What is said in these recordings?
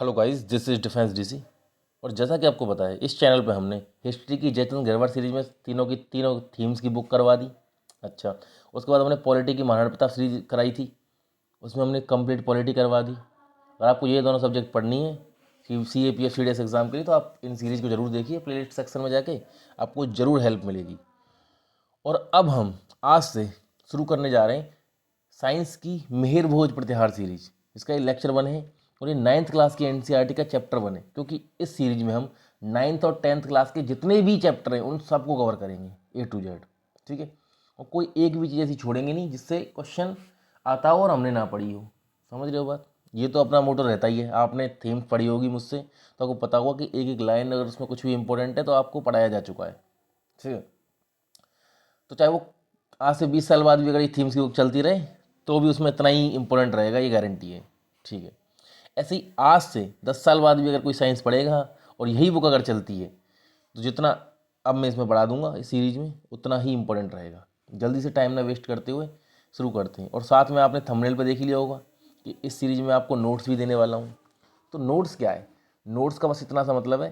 Hello guys, this is defence DC. और जैसा कि आपको पता है, इस चैनल पे हमने हिस्ट्री की जयचंद गरवार सीरीज में तीनों थीम्स की बुक करवा दी। अच्छा, उसके बाद हमने पॉलिटी की महाराणा प्रताप सीरीज कराई थी, उसमें हमने कंप्लीट पॉलिटी करवा दी। अगर आपको ये दोनों सब्जेक्ट पढ़नी है CAPF CDS एग्ज़ाम के लिए, तो आप इन सीरीज़ को ज़रूर देखिए। प्लेलिस्ट सेक्शन में जाके आपको ज़रूर हेल्प मिलेगी। और अब हम आज से शुरू करने जा रहे हैं साइंस की मिहिर भोज प्रतिहार सीरीज। इसका ये लेक्चर 1 है और ये 9th क्लास की NCERT का चैप्टर 1 है, क्योंकि इस सीरीज में हम 9th और 10th क्लास के जितने भी चैप्टर हैं उन सबको कवर करेंगे A to Z। ठीक है, और कोई एक भी चीज़ ऐसी छोड़ेंगे नहीं जिससे क्वेश्चन आता हो और हमने ना पढ़ी हो। समझ रहे हो बात? ये तो अपना मोटो रहता ही है। आपने थीम्स पढ़ी होगी मुझसे, तो आपको पता होगा कि एक एक लाइन अगर उसमें कुछ भी इंपॉर्टेंट है तो आपको पढ़ाया जा चुका है। ठीक है, तो चाहे वो आज से 20 साल बाद भी अगर ये थीम्स की बुक चलती रहे तो भी उसमें इतना ही इंपॉर्टेंट रहेगा, ये गारंटी है। ठीक है, ऐसे ही आज से 10 साल बाद भी अगर कोई साइंस पढ़ेगा और यही बुक अगर चलती है तो जितना अब मैं इसमें पढ़ा दूंगा इस सीरीज में उतना ही इंपॉर्टेंट रहेगा। जल्दी से टाइम ना वेस्ट करते हुए शुरू करते हैं। और साथ में आपने थंबनेल पर देख ही लिया होगा कि इस सीरीज में आपको नोट्स भी देने वाला हूँ। तो नोट्स क्या है? नोट्स का बस इतना सा मतलब है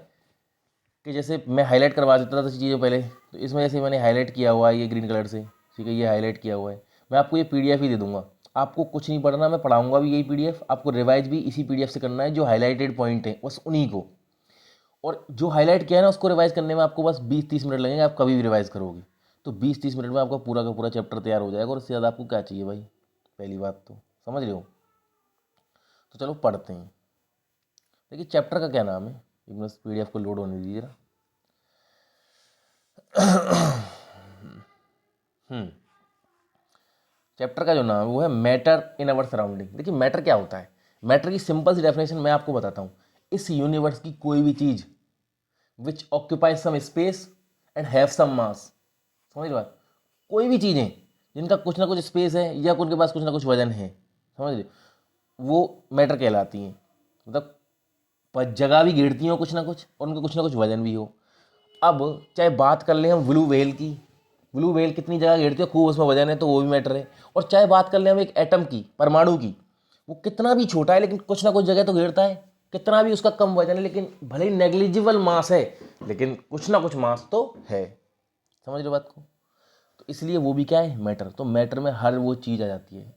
कि जैसे मैं हाईलाइट करवा देता था चीज़ें पहले, तो इसमें जैसे मैंने हाईलाइट किया हुआ है ये ग्रीन कलर से, ठीक है, ये हाईलाइट किया हुआ है, मैं आपको ये PDF ही दे दूंगा। आपको कुछ नहीं पढ़ना, मैं पढ़ाऊंगा भी यही PDF, आपको रिवाइज भी इसी PDF से करना है। जो हाईलाइटेड पॉइंट है बस उन्हीं को, और जो हाईलाइट किया है ना उसको रिवाइज करने में आपको बस 20-30 मिनट लगेंगे। आप कभी भी रिवाइज करोगे तो 20-30 मिनट में आपका पूरा का पूरा चैप्टर तैयार हो जाएगा। और इससे ज़्यादा आपको क्या चाहिए भाई? पहली बात तो समझ रहे हो। तो चलो पढ़ते हैं। देखिए चैप्टर का क्या नाम है, एक मिनट PDF को लोड होने दीजिए ना। चैप्टर का जो नाम है वो है मैटर इन अवर सराउंडिंग। देखिए मैटर क्या होता है? मैटर की सिंपल सी डेफिनेशन मैं आपको बताता हूँ। इस यूनिवर्स की कोई भी चीज which occupies some space and have some mass. समझ रहे बात? कोई भी चीज़ें जिनका कुछ ना कुछ स्पेस है या उनके पास कुछ ना कुछ वजन है, समझ रहे, वो मैटर कहलाती हैं। मतलब जगह भी घेरती हो कुछ ना कुछ और उनका कुछ ना कुछ वजन भी हो। अब चाहे बात कर लें हम ब्लू व्हेल की, ब्लू व्हेल कितनी जगह घेरती है, खूब उसमें वजन है, तो वो भी मैटर है। और चाहे बात कर लें हम एक एटम की, परमाणु की, वो कितना भी छोटा है लेकिन कुछ ना कुछ जगह तो घेरता है। कितना भी उसका कम वजन है लेकिन भले ही नेग्लिजिबल मास है लेकिन कुछ ना कुछ मास तो है। समझ रहे बात को? तो इसलिए वो भी क्या है? मैटर। तो मैटर में हर वो चीज़ आ जाती है।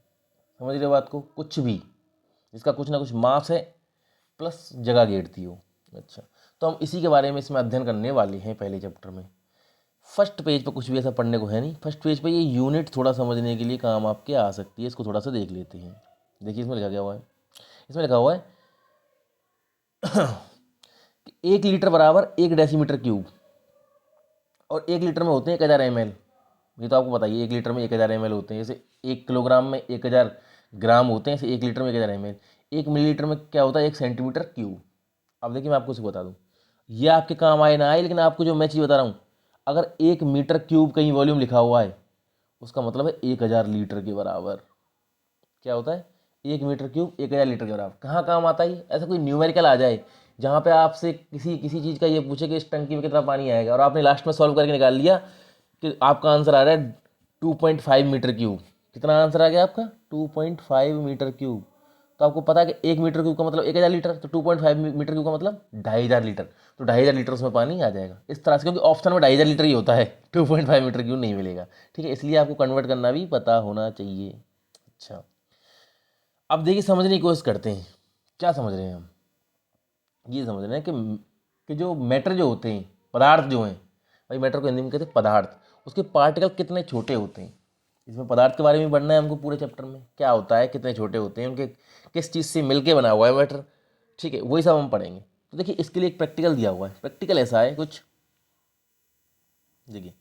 समझ रहे बात को? कुछ भी जिसका कुछ ना कुछ मास है प्लस जगह घेरती हो। अच्छा, तो हम इसी के बारे में इसमें अध्ययन करने वाले हैं पहले चैप्टर में। फर्स्ट पेज पर कुछ भी ऐसा पढ़ने को है नहीं। फर्स्ट पेज पर ये यूनिट थोड़ा समझने के लिए काम आपके आ सकती है, इसको थोड़ा सा देख लेते हैं। देखिए इसमें लिखा क्या हुआ है। इसमें लिखा हुआ है कि 1 लीटर बराबर 1 डेसीमीटर क्यूब, और 1 लीटर में होते हैं 1000 ml। ये तो आपको बताइए 1 लीटर में 1000 ml होते हैं। जैसे 1 किलोग्राम में 1000 ग्राम होते हैं, ऐसे 1 लीटर में 1000 ml। 1 मिलीलीटर में क्या होता है? 1 सेंटीमीटर क्यूब। अब देखिए मैं आपको इसे बता दूं, ये आपके काम आए ना आए, लेकिन आपको जो मैं चीज़ बता रहा हूँ, अगर 1 मीटर क्यूब कहीं वॉल्यूम लिखा हुआ है उसका मतलब है 1000 लीटर के बराबर। क्या होता है? 1 मीटर क्यूब 1000 लीटर के बराबर। कहाँ काम आता है? ऐसा कोई न्यूमेरिकल आ जाए जहाँ पे आपसे किसी किसी चीज़ का ये पूछे कि इस टंकी में कितना पानी आएगा, और आपने लास्ट में सॉल्व करके निकाल लिया कि आपका आंसर आ रहा है 2.5 मीटर क्यूब। कितना आंसर आ गया आपका? 2.5 मीटर क्यूब। तो आपको पता है कि 1 मीटर क्यूब का मतलब 1000 लीटर, तो 2.5 मीटर क्यूब का मतलब 2500 लीटर। तो 2500 लीटर उसमें पानी आ जाएगा इस तरह से, क्योंकि ऑप्शन में 2500 लीटर ही होता है, 2.5 मीटर क्यूब नहीं मिलेगा। ठीक है, इसलिए आपको कन्वर्ट करना भी पता होना चाहिए। अच्छा, अब देखिए समझने की कोशिश करते हैं। क्या समझ रहे हैं हम? ये समझ रहे हैं कि जो मैटर जो होते हैं, पदार्थ जो हैं, भाई मैटर को हिंदी में कहते हैं पदार्थ, उसके पार्टिकल कितने छोटे होते हैं। इसमें पदार्थ के बारे में पढ़ना है हमको पूरे चैप्टर में। क्या होता है, कितने छोटे होते हैं, उनके किस चीज़ से मिलके बना हुआ है मैटर। ठीक है, वही सब हम पढ़ेंगे। तो देखिए इसके लिए एक प्रैक्टिकल दिया हुआ है। प्रैक्टिकल ऐसा है कुछ, देखिए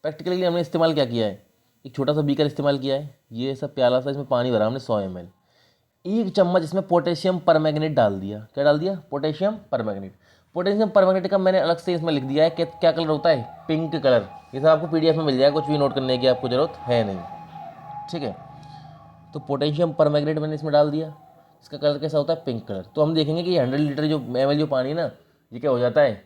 प्रैक्टिकल के लिए हमने इस्तेमाल क्या किया है, एक छोटा सा बीकर इस्तेमाल किया है। ये सब प्याला सा, इसमें पानी भरा हमने 100 ml। 1 चम्मच इसमें पोटेशियम परमैंगनेट डाल दिया। क्या डाल दिया? Potassium permanganate. पोटेशियम परमैंगनेट का मैंने अलग से इसमें लिख दिया है कि क्या कलर होता है? Pink colour. ये सब आपको PDF में मिल जाएगा, कुछ भी नोट करने की आपको ज़रूरत है नहीं। ठीक है, तो पोटेशियम परमैंगनेट मैंने इसमें डाल दिया। इसका कलर कैसा होता है? Pink colour. तो हम देखेंगे कि 100 लीटर जो ml जो पानी है ना, ये क्या हो जाता है,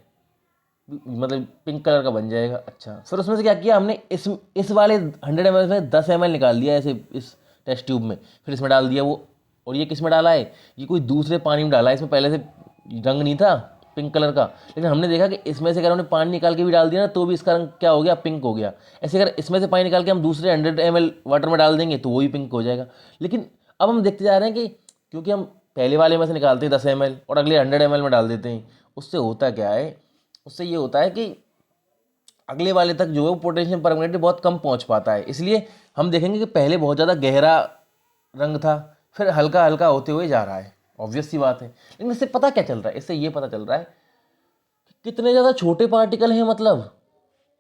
मतलब पिंक कलर का बन जाएगा। अच्छा, फिर उसमें से क्या किया हमने, इस वाले 100 ml में 10 ml निकाल दिया ऐसे इस टेस्ट ट्यूब में, फिर इसमें डाल दिया वो। और ये किस में डाला है? ये कोई दूसरे पानी में डाला है। इसमें पहले से रंग नहीं था पिंक कलर का, लेकिन हमने देखा कि इसमें से अगर हमने पानी निकाल के भी डाल दिया ना तो भी इसका रंग क्या हो गया, पिंक हो गया। ऐसे अगर इसमें से पानी निकाल के हम दूसरे 100 ml वाटर में डाल देंगे तो वो भी पिंक हो जाएगा। लेकिन अब हम देखते जा रहे हैं कि क्योंकि हम पहले वाले में से निकालते हैं 10 ml और अगले 100 ml में डाल देते हैं, उससे होता क्या है, उससे ये होता है कि अगले वाले तक जो है वो पोटेशियम परमैंगनेट बहुत कम पहुंच पाता है। इसलिए हम देखेंगे कि पहले बहुत ज़्यादा गहरा रंग था, फिर हल्का हल्का होते हुए जा रहा है, ऑब्वियस सी बात है। लेकिन इससे पता क्या चल रहा है, इससे ये पता चल रहा है कि कितने ज़्यादा छोटे पार्टिकल हैं, मतलब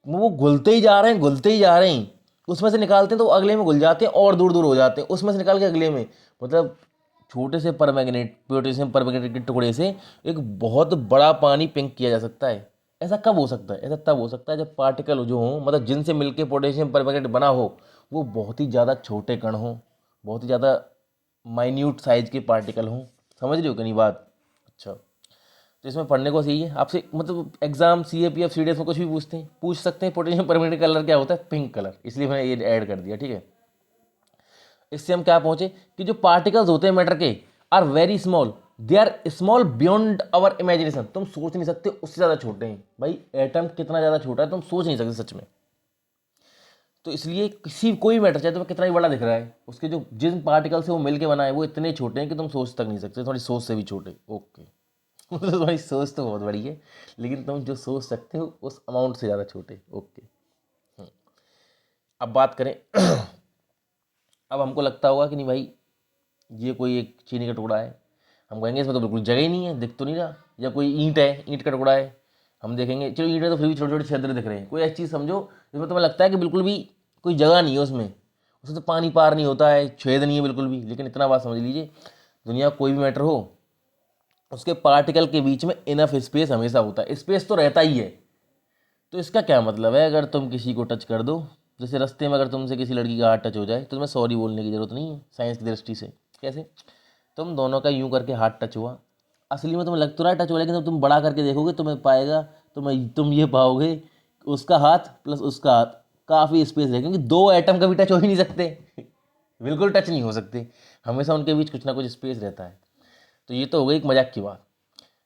वो घुलते ही जा रहे हैं, घुलते ही जा रहे हैं। उसमें से निकालते हैं तो अगले में घुल जाते हैं और दूर दूर हो जाते हैं, उसमें से निकाल के अगले में, मतलब छोटे से परमैंगनेट, पोटेशियम परमैंगनेट के टुकड़े से एक बहुत बड़ा पानी पिंक किया जा सकता है। ऐसा कब हो सकता है? ऐसा तब हो सकता है जब पार्टिकल जो हों, मतलब जिनसे मिलके पोटेशियम परमैंगनेट बना हो, वो बहुत ही ज़्यादा छोटे कण हों, बहुत ही ज़्यादा माइन्यूट साइज के पार्टिकल हों। समझ रहे हो कि नहीं बात? अच्छा, तो इसमें पढ़ने को सही है आपसे, मतलब एग्जाम CAPF CDS में कुछ भी पूछ सकते हैं पोटेशियम परमैंगनेट कलर क्या होता है, पिंक कलर, इसलिए मैंने ये ऐड कर दिया, ठीक है। इससे हम क्या पहुंचे कि जो पार्टिकल्स होते हैं मैटर के are very small, they are small beyond our imagination. तुम सोच नहीं सकते, उससे ज़्यादा छोटे हैं भाई। एटम कितना ज़्यादा छोटा है तुम सोच नहीं सकते सच में। तो इसलिए कोई मैटर चाहे तुम्हें कितना ही बड़ा दिख रहा है, उसके जो जिन पार्टिकल से वो मिलके बना है वो इतने छोटे हैं कि तुम सोच तक नहीं सकते, थोड़ी सोच से भी छोटे। ओके तो तुम्हारी सोच तो बहुत बड़ी है, लेकिन तुम जो सोच सकते हो उस अमाउंट से ज़्यादा छोटे। ओके, अब बात करें अब हमको लगता होगा कि नहीं भाई ये कोई एक चीनी का टुकड़ा है, हम कहेंगे इसमें तो बिल्कुल जगह ही नहीं है, दिख तो नहीं रहा। या कोई ईंट है, ईंट का टुकड़ा है, हम देखेंगे चलो ईंट है तो फिर भी छोटे छोटे छिद्र दिख रहे हैं। कोई ऐसी चीज़ समझो जिसमें तुम्हें लगता है कि बिल्कुल भी कोई जगह नहीं है उसमें, उसमें तो पानी पार नहीं होता है, छेद नहीं है बिल्कुल भी। लेकिन इतना बात समझ लीजिए, दुनिया कोई भी मैटर हो, उसके पार्टिकल के बीच में इनफ स्पेस हमेशा होता है, स्पेस तो रहता ही है। तो इसका क्या मतलब है, अगर तुम किसी को टच कर दो, जैसे रास्ते में अगर तुमसे किसी लड़की का हाथ टच हो जाए तो तुम्हें सॉरी बोलने की ज़रूरत नहीं है साइंस की दृष्टि से। कैसे? तुम दोनों का यूं करके हाथ टच हुआ, असली में तुम्हें लग तो रहा है टच हुआ, लेकिन जब तुम बड़ा करके देखोगे तुम्हें पाएगा, तुम ये पाओगे उसका हाथ प्लस उसका हाथ काफ़ी स्पेस है, क्योंकि दो एटम कभी टच हो ही नहीं सकते बिल्कुल टच नहीं हो सकते, हमेशा उनके बीच कुछ ना कुछ स्पेस रहता है। तो ये तो हो गई एक मजाक की बात।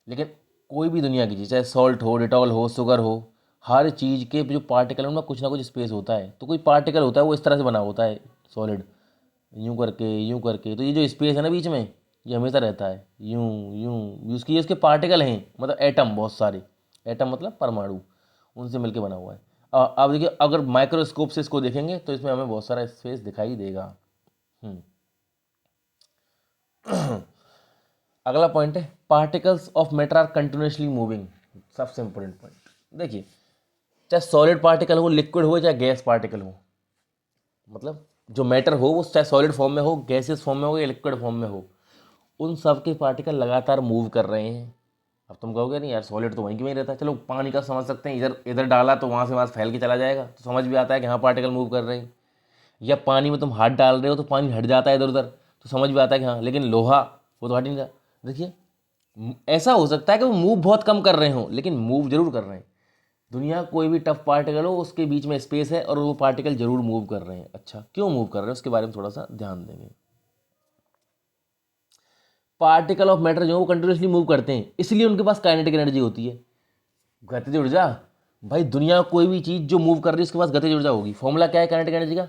लेकिन कोई भी दुनिया की चीज़, चाहे सॉल्ट हो, डिटॉल हो, शुगर हो, हर चीज़ के जो पार्टिकल है उनमें कुछ ना कुछ स्पेस होता है। तो कोई पार्टिकल होता है वो इस तरह से बना होता है सॉलिड, यूं करके यूं करके, तो ये जो स्पेस है ना बीच में, ये हमेशा रहता है यूं यूं। उसकी उसके पार्टिकल हैं, मतलब एटम, बहुत सारे एटम मतलब परमाणु, उनसे मिलके बना हुआ है। अब देखिए अगर माइक्रोस्कोप से इसको देखेंगे तो इसमें हमें बहुत सारा स्पेस दिखाई देगा। अगला पॉइंट है particles of matter are continuously moving. सबसे इंपॉर्टेंट पॉइंट देखिए, चाहे सॉलिड पार्टिकल हो, लिक्विड हो, चाहे गैस पार्टिकल हो, मतलब जो मैटर हो वो चाहे सॉलिड फॉर्म में हो, गैसेस फॉर्म में हो या लिक्विड फॉर्म में हो, उन सब के पार्टिकल लगातार मूव कर रहे हैं। अब तुम कहोगे नहीं यार सॉलिड तो वहीं के वहीं रहता है, चलो पानी का समझ सकते हैं, इधर इधर डाला तो वहाँ से वहाँ फैल के चला जाएगा, तो समझ भी आता है कि हाँ पार्टिकल मूव कर रहे हैं। या पानी में तुम हाथ डाल रहे हो तो पानी हट जाता है इधर उधर, तो समझ भी आता है कि हाँ, लेकिन लोहा वो तो हट नहीं रहा। देखिए ऐसा हो सकता है कि वो मूव बहुत कम कर रहे हों, लेकिन मूव जरूर कर रहे हैं। दुनिया कोई भी टफ पार्टिकल हो उसके बीच में स्पेस है और वो पार्टिकल जरूर मूव कर रहे हैं। अच्छा, क्यों मूव कर रहे हैं उसके बारे में थोड़ा सा ध्यान देंगे। पार्टिकल ऑफ मैटर जो है वो कंटिन्यूसली मूव करते हैं, इसलिए उनके पास काइनेटिक एनर्जी होती है, गतिज ऊर्जा। भाई दुनिया कोई भी चीज़ जो मूव कर रही है उसके पास गतिज ऊर्जा होगी। फॉर्मूला क्या है काइनेटिक एनर्जी का?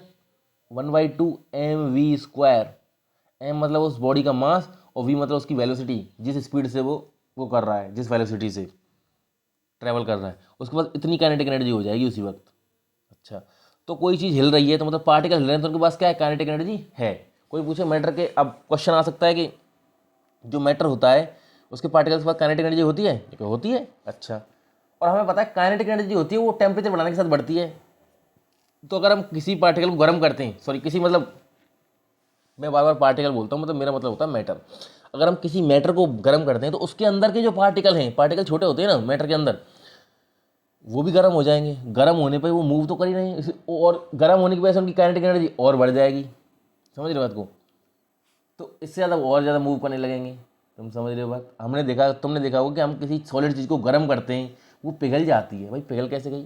1/2 mv²। एम मतलब उस बॉडी का मास और वी मतलब उसकी वेलोसिटी, जिस स्पीड से वो कर रहा है, जिस वेलोसिटी से ट्रैवल कर रहा है, उसके पास इतनी काइनेटिक एनर्जी हो जाएगी उसी वक्त। अच्छा, तो कोई चीज़ हिल रही है तो मतलब पार्टिकल हिल रहे हैं तो उनके पास क्या है, काइनेटिक एनर्जी है। कोई पूछे मैटर के, अब क्वेश्चन आ सकता है कि जो मैटर होता है उसके पार्टिकल्स के पास काइनेटिक एनर्जी होती है? क्या होती है? अच्छा, और हमें पता है काइनेटिक एनर्जी होती है वो टेम्परेचर बढ़ाने के साथ बढ़ती है। तो अगर हम किसी पार्टिकल को गर्म करते हैं, सॉरी किसी मतलब मैं बार बार पार्टिकल बोलता हूँ, मतलब मेरा मतलब होता है मैटर। अगर हम किसी मैटर को गर्म करते हैं तो उसके अंदर के जो पार्टिकल हैं, पार्टिकल छोटे होते हैं ना मैटर के अंदर, वो भी गर्म हो जाएंगे। गर्म होने पर वो मूव तो कर ही नहीं और गर्म होने की वजह से उनकी काइनेटिक एनर्जी और बढ़ जाएगी। समझ रहे हो बात को? तो इससे ज़्यादा और ज़्यादा मूव करने लगेंगे। तुम समझ रहे हो बात? तुमने देखा होगा कि हम किसी सॉलिड चीज़ को गर्म करते हैं वो पिघल जाती है। भाई पिघल कैसे गई?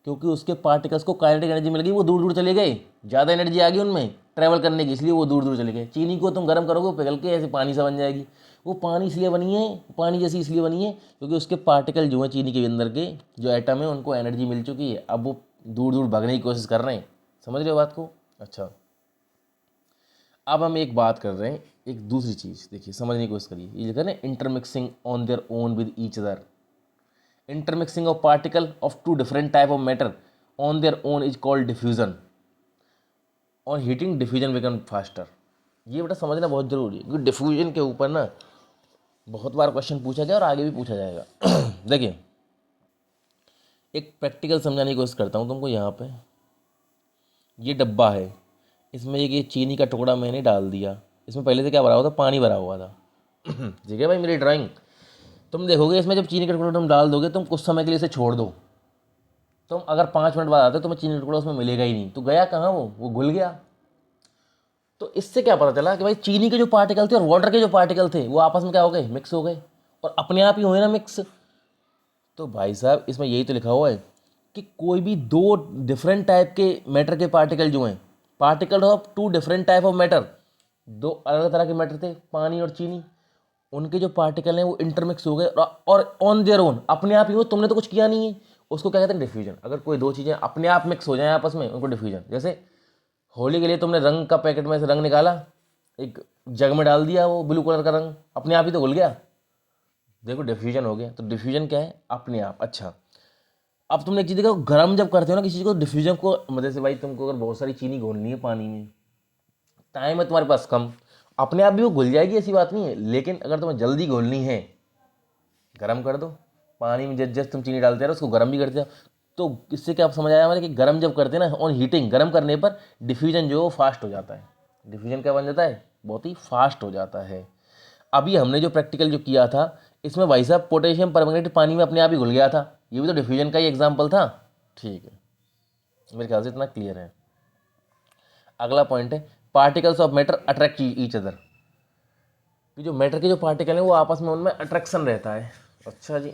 क्योंकि उसके पार्टिकल्स को काइनेटिक एनर्जी मिल गई, वो दूर दूर चले गए, ज़्यादा एनर्जी आ गई उनमें ट्रैवल करने की, इसलिए वो दूर दूर चले गए। चीनी को तुम गर्म करोगे पिघल के ऐसे पानी सा बन जाएगी। वो पानी इसलिए बनी है, पानी जैसी इसलिए बनी है क्योंकि उसके पार्टिकल जो हैं चीनी के अंदर के जो एटम है उनको एनर्जी मिल चुकी है, अब वो दूर दूर भागने की कोशिश कर रहे हैं। समझ रहे हो बात को? अच्छा, अब हम एक बात कर रहे हैं, एक दूसरी चीज़ देखिए, समझने की कोशिश करिए। ये लिखा है ना, intermixing on their own with each other. Intermixing of particle of two different type of matter on their own is called diffusion. On heating diffusion become faster. ये बेटा समझना बहुत जरूरी है क्योंकि डिफ्यूजन के ऊपर ना बहुत बार क्वेश्चन पूछा गया और आगे भी पूछा जाएगा। देखिए, एक प्रैक्टिकल समझाने की कोशिश करता हूँ तुमको। यहाँ पे ये डब्बा है, इसमें ये चीनी का टुकड़ा मैंने डाल दिया। इसमें पहले से क्या भरा हुआ था? पानी भरा हुआ था। ठीक है भाई, मेरी ड्राइंग तुम देखोगे, इसमें जब चीनी का टुकड़ा तुम डाल दोगे, तुम कुछ समय के लिए इसे छोड़ दो, तुम अगर 5 मिनट बाद आते हो तुम्हें चीनी का टुकड़ा उसमें मिलेगा ही नहीं। तो गया कहाँ वो घुल गया। तो इससे क्या पता चला कि भाई चीनी के जो पार्टिकल थे और वाटर के जो पार्टिकल थे वो आपस में क्या हो गए? मिक्स हो गए, और अपने आप ही हुए ना मिक्स। तो भाई साहब इसमें यही तो लिखा हुआ है कि कोई भी दो डिफरेंट टाइप के मैटर के पार्टिकल जो हैं, particle of two different type of matter, दो अलग तरह के मैटर थे, पानी और चीनी, उनके जो पार्टिकल हैं वो इंटरमिक्स हो गए और ऑन देयर ओन, अपने आप ही हो, तुमने तो कुछ किया नहीं है। उसको क्या कहते हैं? डिफ्यूजन। अगर कोई दो चीज़ें अपने आप मिक्स हो जाएं आपस में, उनको डिफ्यूजन। जैसे होली के लिए तुमने रंग का पैकेट में से रंग निकाला, एक जग में डाल दिया, वो ब्लू कलर का रंग अपने आप ही तो घुल गया, देखो डिफ्यूजन हो गया। तो डिफ्यूजन क्या है? अपने आप। अच्छा, अब तुमने एक चीज़ देखा, गर्म जब करते हो ना किसी चीज़ को, डिफ्यूजन को, मतलब से भाई तुमको अगर बहुत सारी चीनी घोलनी है पानी में, टाइम है तुम्हारे पास कम, अपने आप भी वो घुल जाएगी, ऐसी बात नहीं है। लेकिन अगर तुम्हें जल्दी घोलनी है, गर्म कर दो पानी में, जैसे तुम चीनी डालते हो उसको गर्म भी करते हो। तो इससे क्या आप समझ आया हमारे कि गर्म जब करते हैं ना, ऑन हीटिंग, गर्म करने पर डिफ्यूजन जो फास्ट हो जाता है। डिफ्यूजन क्या बन जाता है? बहुत ही फास्ट हो जाता है। अभी हमने जो प्रैक्टिकल जो किया था, इसमें भाई साहब पोटेशियम परमैंगनेट पानी में अपने आप ही घुल गया था, ये भी तो डिफ्यूजन का ही एग्जाम्पल था। ठीक है, मेरे ख्याल से इतना क्लियर है। अगला पॉइंट है, particles of matter attract each other. कि जो मैटर के जो पार्टिकल हैं वो आपस में, उनमें अट्रैक्शन रहता है। अच्छा जी।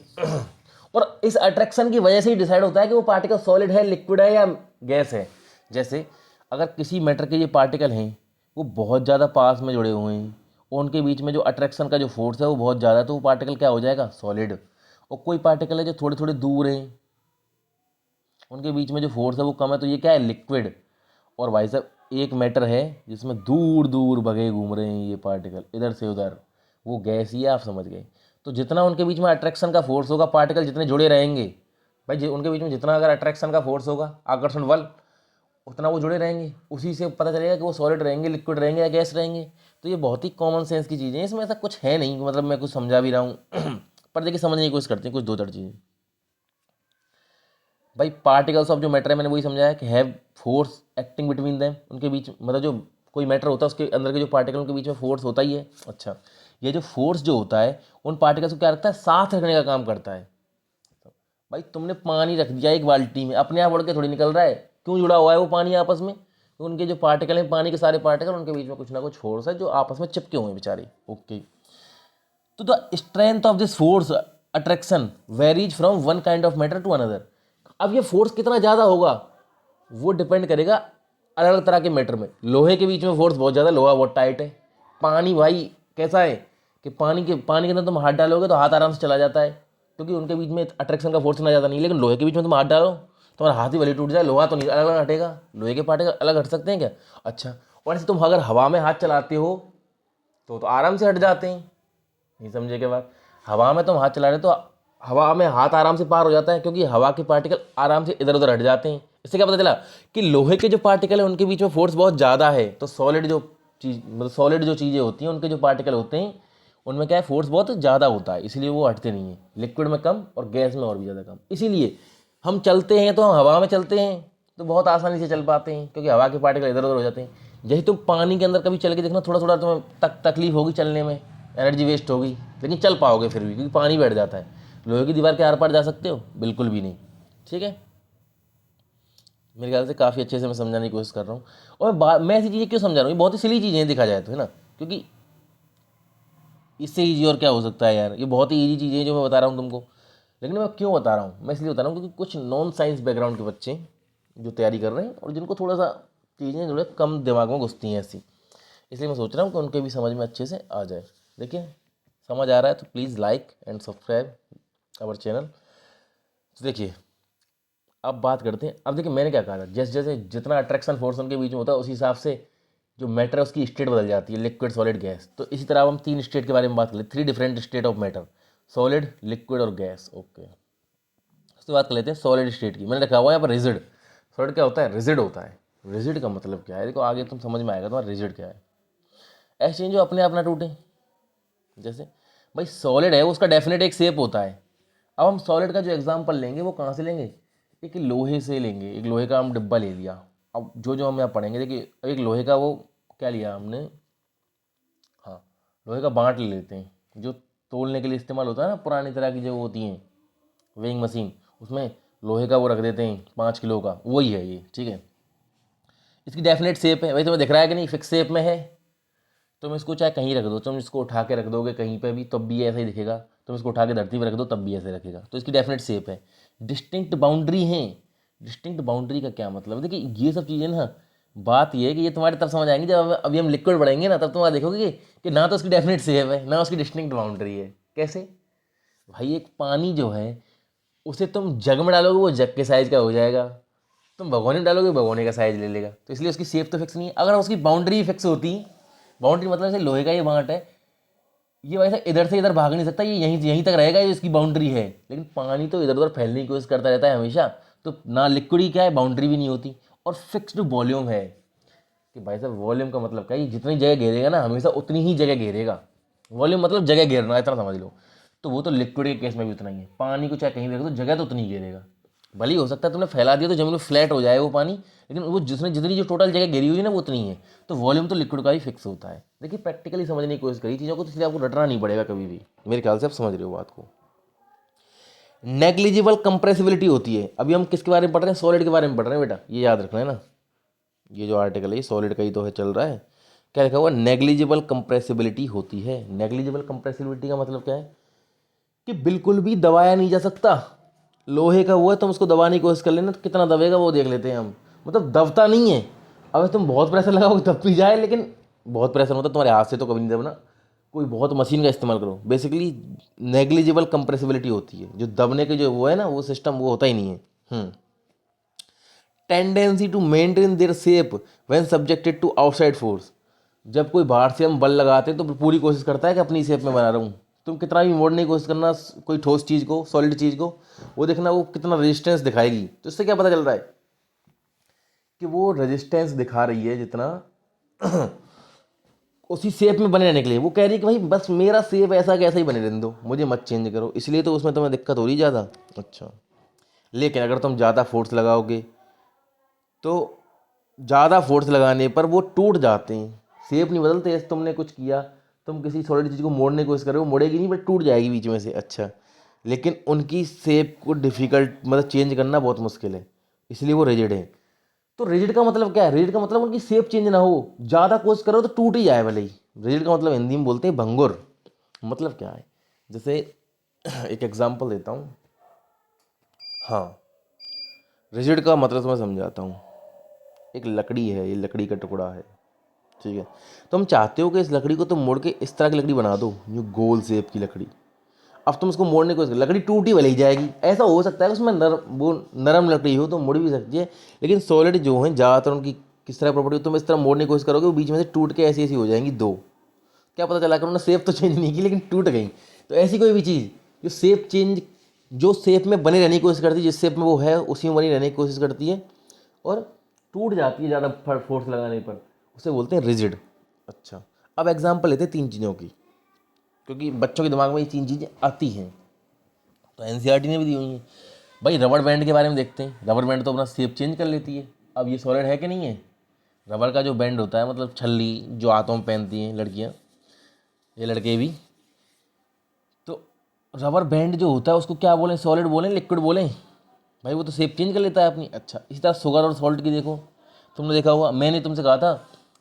और इस अट्रैक्शन की वजह से ही डिसाइड होता है कि वो पार्टिकल सॉलिड है, लिक्विड है या गैस है। जैसे अगर किसी मैटर के ये पार्टिकल हैं वो बहुत ज़्यादा पास में जुड़े हुए हैं, और उनके बीच में जो अट्रैक्शन का जो फोर्स है वो बहुत ज़्यादा है, तो वो पार्टिकल क्या हो जाएगा? सॉलिड। और कोई पार्टिकल है जो थोड़े थोड़े दूर हैं, उनके बीच में जो फोर्स है वो कम है, तो ये क्या है? लिक्विड। और भाई साहब एक मैटर है जिसमें दूर दूर भगे घूम रहे हैं ये पार्टिकल इधर से उधर, वो गैस ही है, आप समझ गए। तो जितना उनके बीच में अट्रैक्शन का फोर्स होगा, पार्टिकल जितने जुड़े रहेंगे भाई, उनके बीच में जितना अगर अट्रैक्शन का फोर्स होगा, आकर्षण बल, उतना वो जुड़े रहेंगे। उसी से पता चलेगा कि वो सॉलिड रहेंगे, लिक्विड रहेंगे या गैस रहेंगे। तो ये बहुत ही कॉमन सेंस की चीज़ें हैं, इसमें ऐसा कुछ है नहीं, मतलब मैं कुछ समझा भी रहा हूँ। पर देखिए समझने की कोशिश करते हैं कुछ दो चार चीज़ें। भाई पार्टिकल्स ऑफ जो मैटर है, मैंने वही समझाया कि have force acting between them, उनके बीच, मतलब जो कोई मैटर होता है उसके अंदर के जो पार्टिकल, उनके बीच में फोर्स होता ही है। अच्छा, ये जो फोर्स जो होता है उन पार्टिकल्स को क्या रखता है? साथ रखने का काम करता है। भाई तुमने पानी रख दिया एक बाल्टी में, अपने आप उड़ के थोड़ी निकल रहा है, क्यों जुड़ा हुआ है वो पानी आपस में? तो उनके जो पार्टिकल हैं, पानी के सारे पार्टिकल, उनके बीच में कुछ ना कुछ फोर्स है जो आपस में चिपके हुए हैं बेचारे। ओके, तो the strength of this force attraction varies from one kind of matter to another. अब ये फोर्स कितना ज़्यादा होगा वो डिपेंड करेगा अलग अलग तरह के मैटर में। लोहे के बीच में फोर्स बहुत ज़्यादा, लोहा बहुत टाइट है। पानी भाई कैसा है कि पानी के अंदर तुम हाथ डालोगे तो हाथ आराम से चला जाता है, क्योंकि उनके बीच में अट्रैक्शन का फोर्स इतना ज़्यादा नहीं। लेकिन लोहे के बीच में तुम हाथ डालो, तुम्हारा हाथ ही भले टूट जाए, लोहा तो नहीं अलग अलग हटेगा। लोहे के पार्टिकल अलग हट सकते हैं क्या? अच्छा, और ऐसे तुम अगर हवा में हाथ चलाते हो तो आराम से हट जाते हैं। नहीं समझे क्या बात? हवा में तुम हाथ चला रहे तो हवा में हाथ आराम से पार हो जाता है, क्योंकि हवा के पार्टिकल आराम से इधर उधर हट जाते हैं। इससे क्या पता चला कि लोहे के जो पार्टिकल है उनके बीच में फोर्स बहुत ज़्यादा है। तो सॉलिड जो चीज़, मतलब सॉलिड जो चीज़ें होती हैं, उनके जो पार्टिकल होते हैं उनमें क्या है? फोर्स बहुत ज़्यादा होता है, इसलिए वो हटते नहीं हैं। लिक्विड में कम और गैस में और भी ज़्यादा कम। इसीलिए हम चलते हैं तो हम हवा में चलते हैं तो बहुत आसानी से चल पाते हैं, क्योंकि हवा के पार्टिकल इधर उधर हो जाते हैं। यही तुम पानी के अंदर कभी चल के देखना, थोड़ा थोड़ा तुम्हें तकलीफ होगी चलने में, एनर्जी वेस्ट होगी, लेकिन चल पाओगे फिर भी, क्योंकि पानी बैठ जाता है। लोहे की दीवार के आर पार जा सकते हो? बिल्कुल भी नहीं। ठीक है, मेरे ख्याल से काफ़ी अच्छे से मैं समझाने की कोशिश कर रहा हूँ। और मैं ऐसी चीज़ें क्यों समझा रहा हूँ? ये बहुत ही सिली चीज़ें हैं देखा जाए तो, है ना, क्योंकि इससे ईजी और क्या हो सकता है यार। ये बहुत ही ईजी चीज़ें हैं जो मैं बता रहा हूँ तुमको। लेकिन मैं क्यों बता रहा हूँ? मैं इसलिए बता रहा हूँ क्योंकि कुछ नॉन साइंस बैकग्राउंड के बच्चे जो तैयारी कर रहे हैं और जिनको थोड़ा सा चीज़ें थोड़ा कम दिमाग में घुसती हैं ऐसी, इसलिए मैं सोच रहा हूँ कि उनके भी समझ में अच्छे से आ जाए। देखिए समझ आ रहा है तो please like and subscribe our channel. तो देखिए अब बात करते हैं। अब देखिए मैंने क्या कहा था, जैसे जैसे जितना अट्रैक्शन फोर्स उनके बीच में होता है उसी हिसाब से जो मैटर है उसकी स्टेट बदल जाती है, लिक्विड सॉलिड गैस। तो इसी तरह अब हम 3 स्टेट के बारे में बात कर लेते, 3 different state of matter, solid, liquid और गैस। ओके, उसके बात कर लेते हैं सॉलिड स्टेट की। मैंने रखा हुआ है यहाँ पर रिजिड। सॉलिड क्या होता है? रिजिड होता है। रिजिड का मतलब क्या है? देखो आगे तुम समझ में आएगा तुम्हारा रिजिड क्या है। ऐसे चीज जो अपने आप ना टूटे। जैसे भाई सॉलिड है, उसका डेफिनेट एक शेप होता है। अब हम सॉलिड का जो एग्जांपल लेंगे वो कहाँ से लेंगे? एक लोहे से लेंगे। एक लोहे का हम डिब्बा ले लिया। अब जो जो हम यहाँ पढ़ेंगे, देखिए एक लोहे का वो क्या लिया हमने, हाँ लोहे का बांट ले लेते हैं जो तोलने के लिए इस्तेमाल होता है ना, पुरानी तरह की जो होती हैं वेइंग मशीन, उसमें लोहे का वो रख देते हैं 5 किलो का, वही है ये। ठीक है, इसकी डेफिनेट शेप है। भाई तुम्हें दिख रहा है कि नहीं? फिक्स शेप में है। तुम इसको चाहे कहीं रख दो, तुम इसको उठा के रख दोगे कहीं पे भी तब भी ऐसा ही दिखेगा, तुम इसको उठा के धरती पर रख दो तब भी ऐसे रखेगा। तो इसकी डेफिनेट शेप है। डिस्टिंक्ट बाउंड्री है। डिस्टिंक्ट बाउंड्री का क्या मतलब है? देखिए ये सब चीज़ें ना, बात ये है कि ये तुम्हारे तब समझ आएंगे जब अभी हम लिक्विड बढ़ेंगे ना, तब तुम्हारा देखोगे कि ना तो उसकी डेफिनेट शेप है ना उसकी डिस्टिंक्ट बाउंड्री है। कैसे? भाई एक पानी जो है उसे तुम जग में डालोगे वो जग के साइज का हो जाएगा, तुम भगोने में डालोगे भगोने का साइज ले लेगा। तो इसलिए उसकी शेप तो फिक्स नहीं है। अगर उसकी बाउंड्री फिक्स होती, बाउंड्री मतलब जैसे लोहे का ये बांट है, ये वैसे इधर से इधर भाग नहीं सकता, ये यहीं यहीं तक रहेगा, ये इसकी बाउंड्री है। लेकिन पानी तो इधर उधर फैलने की कोशिश करता रहता है हमेशा, तो ना लिक्विड ही क्या है, बाउंड्री भी नहीं होती। और फिक्स्ड वॉल्यूम है कि भाई साहब वॉल्यूम का मतलब क्या है? ये जितनी जगह घेरेगा ना हमेशा उतनी ही जगह घेरेगा। वॉल्यूम मतलब जगह घेरना, इतना समझ लो। तो वो तो लिक्विड के केस में भी उतना ही है। पानी को चाहे कहीं भी रखो तो जगह तो उतनी ही घेरेगा। भले ही हो सकता है तुमने फैला दिया तो जमीन में फ्लैट हो जाए वो पानी, लेकिन वो जिसने जितनी जो टोटल जगह घेरी हुई है ना वो उतनी ही है। तो वॉल्यूम तो लिक्विड का भी फिक्स होता है। देखिए प्रैक्टिकली समझने की कोशिश करी चीज़ों को, तो इसलिए आपको रटना नहीं पड़ेगा कभी भी। मेरे ख्याल से आप समझ रहे हो बात को। नेग्लिजिबल कंप्रेसिबिलिटी होती है। अभी हम किसके बारे में पढ़ रहे हैं? सॉलिड के बारे में पढ़ रहे हैं बेटा, ये याद रखना है ना। ये जो आर्टिकल है ये सॉलिड का ही तो है, चल रहा है। क्या लिखा हुआ? नेग्लिजिबल कंप्रेसिबिलिटी होती है। नेग्लिजिबल कंप्रेसिबिलिटी का मतलब क्या है? कि बिल्कुल भी दबाया नहीं जा सकता। लोहे का वो है, तुम उसको दबाने की कोशिश कर लेना तो कितना दबेगा वो देख लेते हैं हम। मतलब दबता नहीं है। अगर तुम बहुत प्रेशर लगाओगे तब भी जाए, लेकिन बहुत प्रेशर होता है तुम्हारे हाथ से तो कभी नहीं दबना। कोई बहुत मशीन का इस्तेमाल करो। बेसिकली नेग्लिजिबल कंप्रेसिबिलिटी होती है, जो दबने के जो वो है ना वो सिस्टम वो होता ही नहीं है। Tendency to maintain their shape when subjected to outside force. जब कोई बाहर से हम बल लगाते हैं तो पूरी कोशिश करता है कि अपनी शेप में बना रहा हूँ। तुम कितना भी मोड़ने की कोशिश करना कोई ठोस चीज़ को, सॉलिड चीज़ को, वो देखना वो कितना रेजिस्टेंस दिखाएगी। तो इससे क्या पता चल रहा है कि वो रेजिस्टेंस दिखा रही है जितना उसी शेप में बने रहने के लिए। वो कह रही है कि भाई बस मेरा शेप ऐसा कैसा ही बने रहने दो, मुझे मत चेंज करो। इसलिए तो उसमें तुम्हें दिक्कत हो रही ज़्यादा। अच्छा, लेकिन अगर तुम ज़्यादा फोर्स लगाओगे तो ज़्यादा फोर्स लगाने पर वो टूट जाते हैं। शेप नहीं बदलते। जैसे तुमने कुछ किया, तुम किसी सॉलिड चीज़ को मोड़ने की कोशिश कर रहे हो, मुड़ेगी नहीं बट टूट जाएगी बीच में से। अच्छा, लेकिन उनकी शेप को डिफ़िकल्ट मतलब चेंज करना बहुत मुश्किल है, इसलिए वो रिजिड है। तो रिजिड का मतलब क्या है? रिजिड का मतलब उनकी शेप चेंज ना हो, ज़्यादा कोशिश करो तो टूट ही जाए भले ही। रिजिड का मतलब हिंदी में बोलते हैं भंगुर। मतलब क्या है? जैसे एक एग्जांपल देता हूँ। हाँ, रिजिड का मतलब मैं समझाता हूँ। एक लकड़ी है, ये लकड़ी का टुकड़ा है, ठीक है। तो हम चाहते हो कि इस लकड़ी को तुम मोड़ के इस तरह की लकड़ी बना दो, जो गोल शेप की लकड़ी। अब तुम उसको मोड़ने की कोशिश लकड़ी टूटी भले ही जाएगी। ऐसा हो सकता है उसमें वो नरम लकड़ी हो तो मुड़ भी सकती है, लेकिन सॉलिड जो है ज़्यादातर उनकी किस तरह प्रॉपर्टी, तुम इस तरह मोड़ने की कोशिश करोगे वो बीच में से टूट के ऐसी ऐसी हो जाएंगी दो। क्या पता चला कि उन्होंने शेप तो चेंज नहीं की लेकिन टूट गई। तो ऐसी कोई भी चीज़ जो शेप चेंज, जो शेप में बने रहने की कोशिश करती है, जिस शेप में वो है उसी में बनी रहने की कोशिश करती है और टूट जाती है ज़्यादा फोर्स लगाने पर, उसे बोलते हैं रिजिड। अच्छा, अब एग्जाम्पल लेते हैं 3 चीज़ों की, क्योंकि बच्चों के दिमाग में ये 3 चीज़ें आती हैं, तो एनसीईआरटी ने भी दी हुई हैं। भाई रबड़ बैंड के बारे में देखते हैं। रबड़ बैंड तो अपना शेप चेंज कर लेती है। अब ये सॉलिड है कि नहीं है? रबड़ का जो बैंड होता है, मतलब छल्ली जो हाथों में पहनती हैं लड़कियाँ, ये लड़के भी, तो रबर बैंड जो होता है उसको क्या बोलें? सॉलिड बोलें, लिक्विड बोलें? भाई वो तो शेप चेंज कर लेता है अपनी। अच्छा, इसी तरह शुगर और सॉल्ट की देखो। तुमने देखा हुआ, मैंने तुमसे कहा था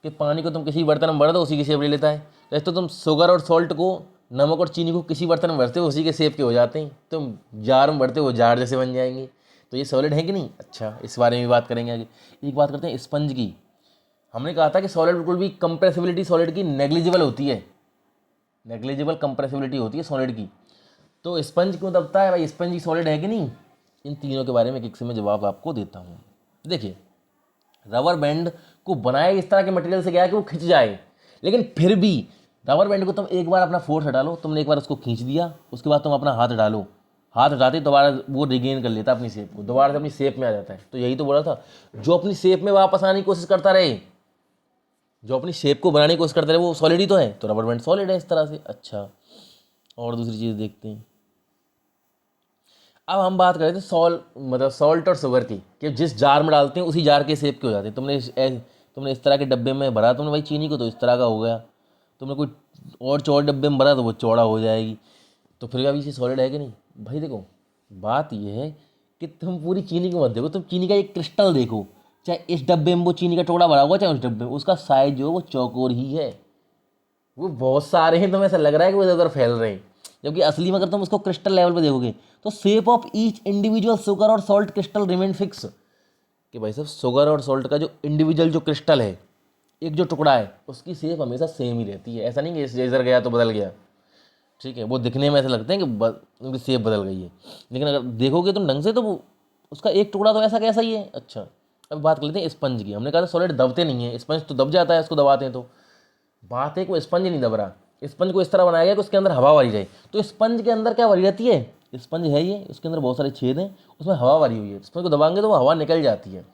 कि पानी को तुम किसी बर्तन में भर दो उसी की शेप ले लेता है। जैसे तो तुम शुगर और सॉल्ट को, नमक और चीनी को किसी बर्तन में भरते हो उसी के शेप के हो जाते हैं। तुम जार में भरते हो जार जैसे बन जाएंगे। तो ये सॉलिड है कि नहीं? अच्छा, इस बारे में भी बात करेंगे आगे। एक बात करते हैं स्पंज की। हमने कहा था कि सॉलिड बिल्कुल भी कंप्रेसिबिलिटी सॉलिड की नेग्लिजिबल होती है। नेग्लिजिबल कंप्रेसिबिलिटी होती है सॉलिड की। तो स्पंज क्यों दबता है भाई, स्पंज ही सॉलिड है कि नहीं? इन तीनों के बारे में एक से मैं जवाब आपको देता हूँ। देखिए, रबर बैंड को बनाया इस तरह के मटेरियल से गया है कि वो खिंच जाए, लेकिन फिर भी रबर बैंड को तुम एक बार अपना फोर्स हटा लो, तुमने एक बार उसको खींच दिया, उसके बाद तुम अपना हाथ डालो, हाथ हटाते ही दोबारा वो रिगेन कर लेता अपनी शेप को, दोबारा से अपनी शेप में आ जाता है। तो यही तो बोला था, जो अपनी शेप में वापस आने की कोशिश करता रहे, जो अपनी शेप को बनाने की कोशिश करता रहे, वो सॉलिड ही तो है। तो रबर बैंड सॉलिड है इस तरह से। अच्छा, और दूसरी चीज़ देखते हैं। अब हम बात कर रहे थे मतलब सॉल्ट और शुगर की, कि जिस जार में डालते हैं उसी जार के शेप के हो जाते हैं। तुमने इस तरह के डब्बे में भरा तुमने भाई चीनी को, तो इस तरह का हो गया। तुमने कोई और चौड़े डब्बे में भरा तो वो चौड़ा हो जाएगी। तो फिर अभी ये सॉलिड है कि नहीं? भाई देखो, बात ये है कि तुम पूरी चीनी को मत देखो, तुम चीनी का एक क्रिस्टल देखो। चाहे इस डब्बे में वो चीनी का टुकड़ा भरा हुआ, चाहे उस डब्बे में, उसका साइज जो है वो चौकोर ही है। वो बहुत सारे हैं, तुम्हें ऐसा लग रहा है कि वो इधर उधर फैल रहे हैं, जबकि असली में अगर तुम उसको क्रिस्टल लेवल पे देखोगे तो shape of each individual sugar और सॉल्ट क्रिस्टल रिमेन फिक्स। कि भाई साहब, शुगर और सॉल्ट का जो इंडिविजुअल जो क्रिस्टल है, एक जो टुकड़ा है, उसकी शेप हमेशा सेम ही रहती है। ऐसा नहीं कि इधर गया तो बदल गया। ठीक है, वो दिखने में ऐसे लगते हैं कि उनकी शेप बदल गई है, लेकिन अगर देखोगे तुम ढंग से तो वो उसका एक टुकड़ा तो ऐसा कैसा ही है। अच्छा, अब बात कर लेते हैं स्पंज की। हमने कहा था सॉलिड दबते नहीं है, स्पंज तो दब जाता है इसको दबाते हैं तो। बात है कि वो स्पंज नहीं दब रहा, स्पंज को इस तरह बनाया गया कि उसके अंदर हवा भरी जाए। तो स्पंज के अंदर क्या भरी रहती है? स्पंज है ये, उसके अंदर बहुत सारे छेद हैं, उसमें हवा भरी हुई है। स्पंज को दबाएंगे तो वो हवा निकल जाती है,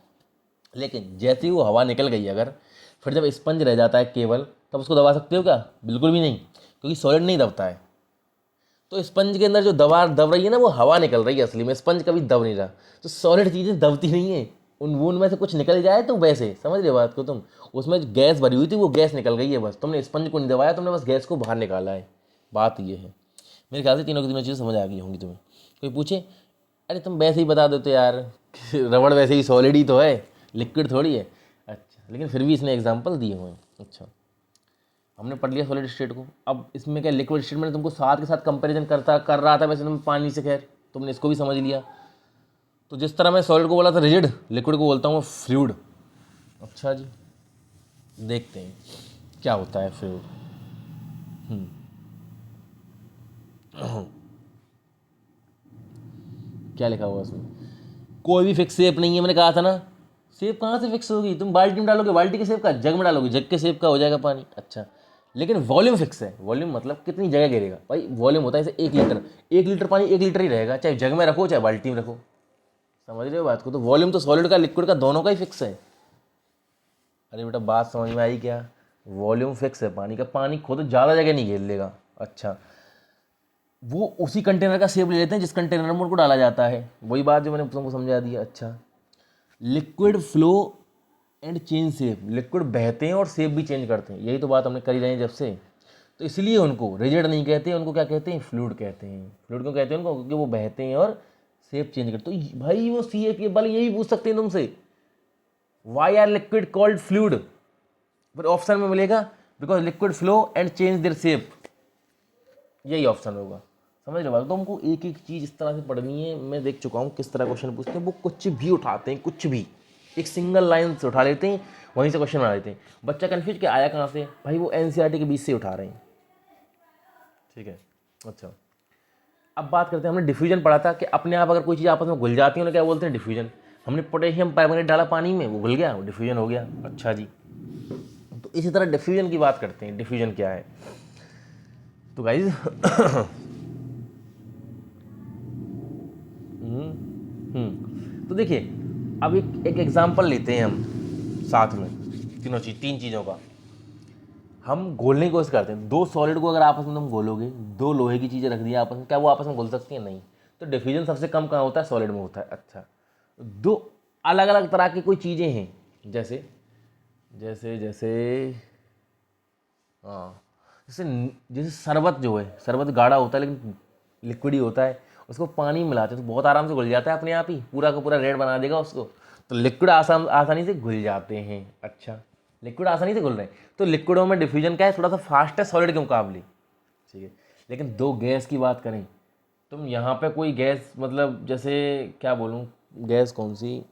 लेकिन जैसे ही वो हवा निकल गई अगर, फिर जब स्पंज रह जाता है केवल, तब उसको दबा सकते हो क्या? बिल्कुल भी नहीं, क्योंकि सॉलिड नहीं दबता है। तो स्पंज के अंदर जो दबा दब रही है ना, वो हवा निकल रही है, असली में स्पंज कभी दब नहीं रहा। तो सॉलिड चीज़ें दबती नहीं है, उन बूंद में से कुछ निकल जाए तो वैसे, समझ रहे हो बात को तुम? उसमें जो गैस भरी हुई थी वो गैस निकल गई है, बस तुमने स्पंज को नहीं दबाया, तुमने बस गैस को बाहर निकाला है। बात ये है। मेरे ख्याल से तीनों की तीनों चीज़ें समझ आ गई होंगी तुम्हें। कोई पूछे, अरे तुम वैसे ही बता देते यार, रबड़ वैसे ही सॉलिड ही तो है, लिक्विड थोड़ी है। अच्छा, लेकिन फिर भी इसने एग्जाम्पल दिए हुए हैं। अच्छा, हमने पढ़ लिया सॉलिड स्टेट को। अब इसमें क्या, लिक्विड स्टेट में तुमको साथ के साथ कंपैरिजन कर रहा था वैसे तुम पानी से, खैर तुमने इसको भी समझ लिया। तो जिस तरह मैं सॉलिड को बोला था रिजिड, लिक्विड को बोलता हूँ फ्लूइड। अच्छा जी, देखते हैं क्या होता है फ्लूइड। क्या लिखा हुआ इसमें? कोई भी फिक्स शेप नहीं है, मैंने कहा था ना। शेप कहाँ से फिक्स होगी? तुम बाल्टी में डालोगे बाल्टी के शेप का, जग में डालोगे जग के शेप का हो जाएगा पानी। अच्छा, लेकिन वॉल्यूम फिक्स है। वॉल्यूम मतलब कितनी जगह घेरेगा भाई, वॉल्यूम होता है जैसे 1 लीटर, 1 लीटर पानी 1 लीटर ही रहेगा, चाहे जग में रखो चाहे बाल्टी में रखो। समझ रहे हो बात को? तो वॉल्यूम तो सॉलिड का लिक्विड का दोनों का ही फिक्स है। अरे बेटा, बात समझ में आई क्या? वॉल्यूम फिक्स है पानी का, पानी खुद ज़्यादा जगह नहीं घेर लेगा। अच्छा, वो उसी कंटेनर का शेप ले लेते हैं जिस कंटेनर में उनको डाला जाता है। वही बात जो मैंने तुमको समझा दी। अच्छा, liquid flow and change shape, liquid बहते हैं और शेप भी चेंज करते हैं। यही तो बात हमने करी रही है जब से। तो इसलिए उनको रिजिड नहीं कहते, उनको क्या कहते हैं? फ्लूइड कहते हैं। फ्लूइड क्यों कहते हैं उनको? क्योंकि वो बहते हैं और शेप चेंज करते। तो भाई वो सी ए के बल यही पूछ सकते हैं तुमसे, why are liquid called fluid? फिर ऑप्शन में मिलेगा because liquid flow and change their shape, यही ऑप्शन होगा। समझ रहे बात? तो हमको एक एक चीज़ इस तरह से पढ़नी है। मैं देख चुका हूँ किस तरह क्वेश्चन पूछते हैं, वो कुछ भी उठाते हैं, कुछ भी एक सिंगल लाइन से उठा लेते हैं, वहीं से क्वेश्चन बना लेते हैं। बच्चा कन्फ्यूज कि आया कहाँ से? भाई वो एनसीईआरटी के बीच से उठा रहे हैं। ठीक है। अच्छा, अब बात करते हैं, हमने डिफ्यूजन पढ़ा था कि अपने आप अगर कोई चीज़ आपस में घुल जाती है उन्हें क्या बोलते हैं? डिफ्यूजन। हमने पोटेशियम परमैंगनेट डाला पानी में, वो घुल गया, वो डिफ्यूजन हो गया। अच्छा जी, तो इसी तरह डिफ्यूजन की बात करते हैं। डिफ्यूजन क्या है? तो गाइज तो देखिए, अब एक एग्जांपल लेते हैं हम साथ में, तीन चीज़ों का। हम घोलने की कोशिश करते हैं दो सॉलिड को, अगर आपस में तुम घोलोगे, दो लोहे की चीज़ें रख दी आपस में, क्या वो आपस में घुल सकती हैं? नहीं। तो डिफ्यूजन सबसे कम कहाँ होता है? सॉलिड में होता है। अच्छा, दो अलग अलग तरह की कोई चीज़ें हैं, जैसे जैसे जैसे हाँ, जैसे जैसे शरबत जो है, शरबत गाढ़ा होता है लेकिन लिक्विड ही होता है, उसको पानी में मिलाते हैं तो बहुत आराम से घुल जाता है अपने आप ही, पूरा का पूरा रेड बना देगा उसको। तो लिक्विड आसानी से घुल जाते हैं। अच्छा, लिक्विड आसानी से घुल रहे हैं, तो लिक्विडों में डिफ्यूजन क्या है? थोड़ा सा फास्ट है सॉलिड के मुकाबले। ठीक है, लेकिन दो गैस की बात करें, तुम यहाँ पे कोई गैस, मतलब जैसे क्या बोलूँ, गैस कौन सी,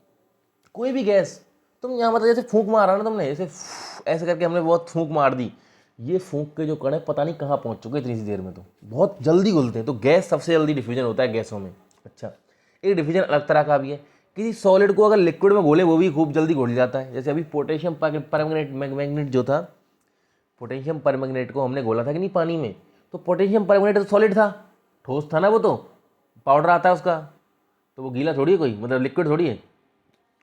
कोई भी गैस, तुम यहाँ मतलब जैसे फूंक मारा ना तुमने, ऐसे ऐसे करके हमने बहुत फूंक मार दी, ये फूंक के जो कण है पता नहीं कहाँ पहुँच चुके इतनी सी देर में, तो बहुत जल्दी घुलते हैं। तो गैस सबसे जल्दी डिफ्यूजन होता है गैसों में। अच्छा, एक डिफ्यूजन अलग तरह का भी है, किसी सॉलिड को अगर लिक्विड में घोले वो भी खूब जल्दी घुल जाता है। जैसे अभी पोटेशियम परमैंगनेट मैग्नेट जो था, पोटेशियम परमैंगनेट को हमने घोला था कि नहीं पानी में, तो पोटेशियम परमैंगनेट तो सॉलिड था, ठोस था ना, वो तो पाउडर आता है उसका, तो वो गीला थोड़ी है कोई, मतलब लिक्विड थोड़ी है।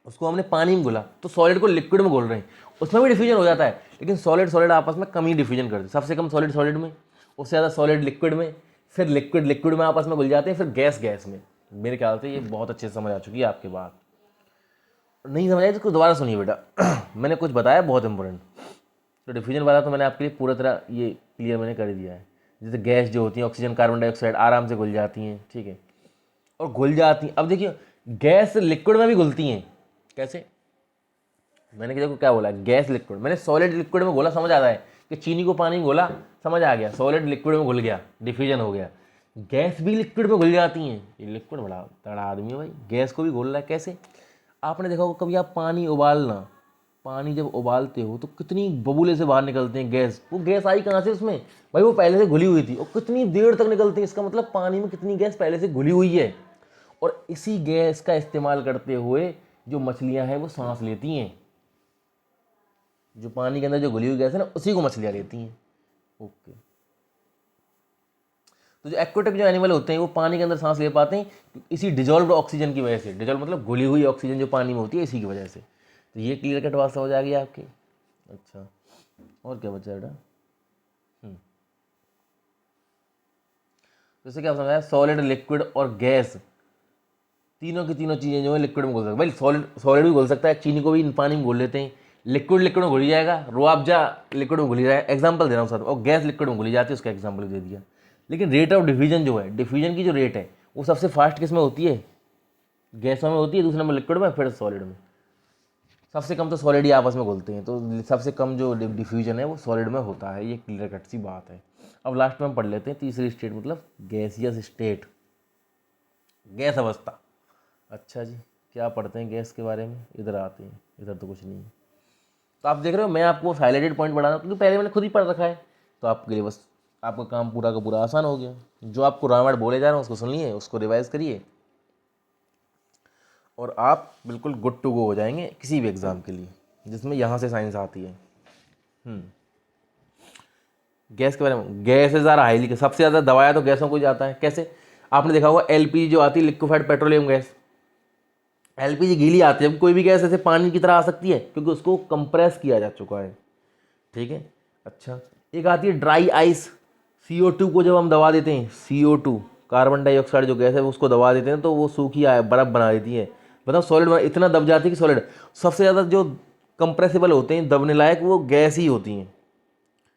उसको हमने पानी में घोला, तो सॉलिड को लिक्विड में घोल रहे हैं, उसमें भी डिफ्यूजन हो जाता है, लेकिन सॉलिड सॉलिड आपस में कम ही डिफ्यूजन करते हैं। सबसे कम सॉलिड सॉलिड में, उससे ज़्यादा सॉलिड लिक्विड में, फिर लिक्विड लिक्विड में आपस में घुल जाते हैं, फिर गैस गैस में। मेरे ख्याल से ये बहुत अच्छे से समझ आ चुकी है आपके बात। नहीं समझ आई तो दोबारा सुनिए बेटा मैंने कुछ बताया बहुत इंपॉर्टेंट। तो डिफ्यूजन वाला तो मैंने आपके लिए पूरा तरह ये क्लियर मैंने कर दिया है। जैसे गैस जो होती है ऑक्सीजन कार्बन डाइऑक्साइड आराम से घुल जाती हैं, ठीक है, और घुल जाती हैं। अब देखिए गैस लिक्विड में भी घुलती हैं, कैसे? मैंने देखो क्या बोला, गैस लिक्विड, मैंने सॉलिड लिक्विड में घोला, समझ आता है कि चीनी को पानी में घोला, समझ आ गया, सॉलिड लिक्विड में घुल गया, डिफ्यूजन हो गया। गैस भी लिक्विड में घुल जाती हैं। ये लिक्विड बड़ा तगड़ा आदमी है भाई, गैस को भी घोल रहा है। कैसे? आपने देखा होगा कभी आप पानी उबालना, पानी जब उबालते हो तो कितनी बबूले से बाहर निकलते हैं गैस। वो गैस आई कहाँ से उसमें? भाई वो पहले से घुली हुई थी, और कितनी देर तक निकलती है, इसका मतलब पानी में कितनी गैस पहले से घुली हुई है। और इसी गैस का इस्तेमाल करते हुए जो मछलियां हैं वो सांस लेती हैं। जो पानी के अंदर जो घुली हुई गैस है ना, उसी को मछलियां लेती हैं। ओके, तो जो एक्वेटिक जो एनिमल होते हैं वो पानी के अंदर सांस ले पाते हैं इसी डिजॉल्व्ड ऑक्सीजन की वजह से। डिजॉल्व मतलब घुली हुई ऑक्सीजन जो पानी में होती है, इसी की वजह से। तो ये क्लियर कट बात समझ आ गई आपकी। अच्छा, और क्या बचा बेटा? जैसे क्या समझाया, सॉलिड लिक्विड और गैस तीनों की तीनों चीज़ें जो है लिक्विड में घुल सकती है। भाई सॉलिड सॉलिड भी घुल सकता है, चीनी को भी पानी में घोल लेते हैं, लिक्विड लिक्विड में घुल जाएगा, रुआबजा लिक्विड में घुली जाएगा, एग्जाम्पल दे रहा हूँ साथ में, और गैस लिक्विड में घुली जाती है, उसका एग्जाम्पल दे दिया। लेकिन रेट ऑफ डिफ्यूजन जो है, डिफ्यूजन की जो रेट है वो सबसे फास्ट किस में होती है? गैसों में होती है, दूसरे में लिक्विड में, फिर सॉलिड में। सबसे कम तो सॉलिड ही आपस में घुलते हैं, तो सबसे कम जो डिफ्यूजन है वो सॉलिड में होता है। ये क्लियर कट सी बात है। अब लास्ट में हम पढ़ लेते हैं तीसरी स्टेट, मतलब गैसियस स्टेट, गैस अवस्था। अच्छा जी, क्या पढ़ते हैं गैस के बारे में? इधर आते हैं, इधर तो कुछ नहीं है। तो आप देख रहे हो मैं आपको हाईलाइटेड पॉइंट बढ़ा रहा हूँ, क्योंकि पहले मैंने खुद ही पढ़ रखा है, तो आपके लिए बस आपका काम पूरा का पूरा आसान हो गया। जो आपको रामायण बोले जा रहे हैं उसको सुनिए, उसको रिवाइज करिए, और आप बिल्कुल गुड टू गो हो जाएंगे किसी भी एग्ज़ाम के लिए जिसमें यहाँ से साइंस आती है। गैस के बारे में, गैसेज आर हाईली, सबसे ज़्यादा दबाया तो गैसों को जाता है। कैसे? आपने देखा होगा एलपीजी जो आती है, लिक्विफाइड पेट्रोलियम गैस, एलपीजी गीली आती है। अब कोई भी गैस ऐसे पानी की तरह आ सकती है क्योंकि उसको कंप्रेस किया जा चुका है, ठीक है। अच्छा, एक आती है ड्राई आइस, CO2 को जब हम दबा देते हैं, CO2 कार्बन डाइऑक्साइड जो गैस है उसको दबा देते हैं तो वो सूखी बर्फ़ बना देती है। बताओ सॉलिड इतना दब जाती है कि सॉलिड, सबसे ज़्यादा जो कंप्रेसिबल होते हैं दबने लायक वो गैस ही होती हैं।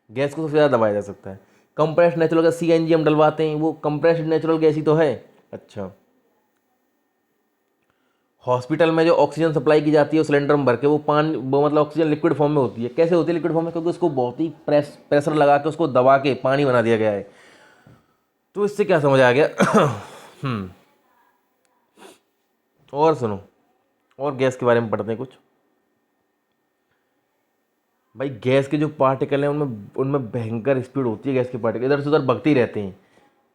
गैस को सबसे ज़्यादा दबाया जा सकता है। कंप्रेस्ड नेचुरल गैस CNG हम डलवाते हैं, वो कंप्रेस्ड नेचुरल गैस ही तो है। अच्छा, हॉस्पिटल में जो ऑक्सीजन सप्लाई की जाती है उस सिलेंडर में भर के, वो पानी, वो मतलब ऑक्सीजन लिक्विड फॉर्म में होती है। कैसे होती है लिक्विड फॉर्म में? क्योंकि उसको बहुत ही प्रेशर लगा के उसको दबा के पानी बना दिया गया है। तो इससे क्या समझ आ गया? और सुनो, और गैस के बारे में पढ़ते हैं कुछ। भाई गैस के जो पार्टिकल हैं उनमें उनमें भयंकर स्पीड होती है। गैस के पार्टिकल इधर से उधर भगते ही रहते हैं।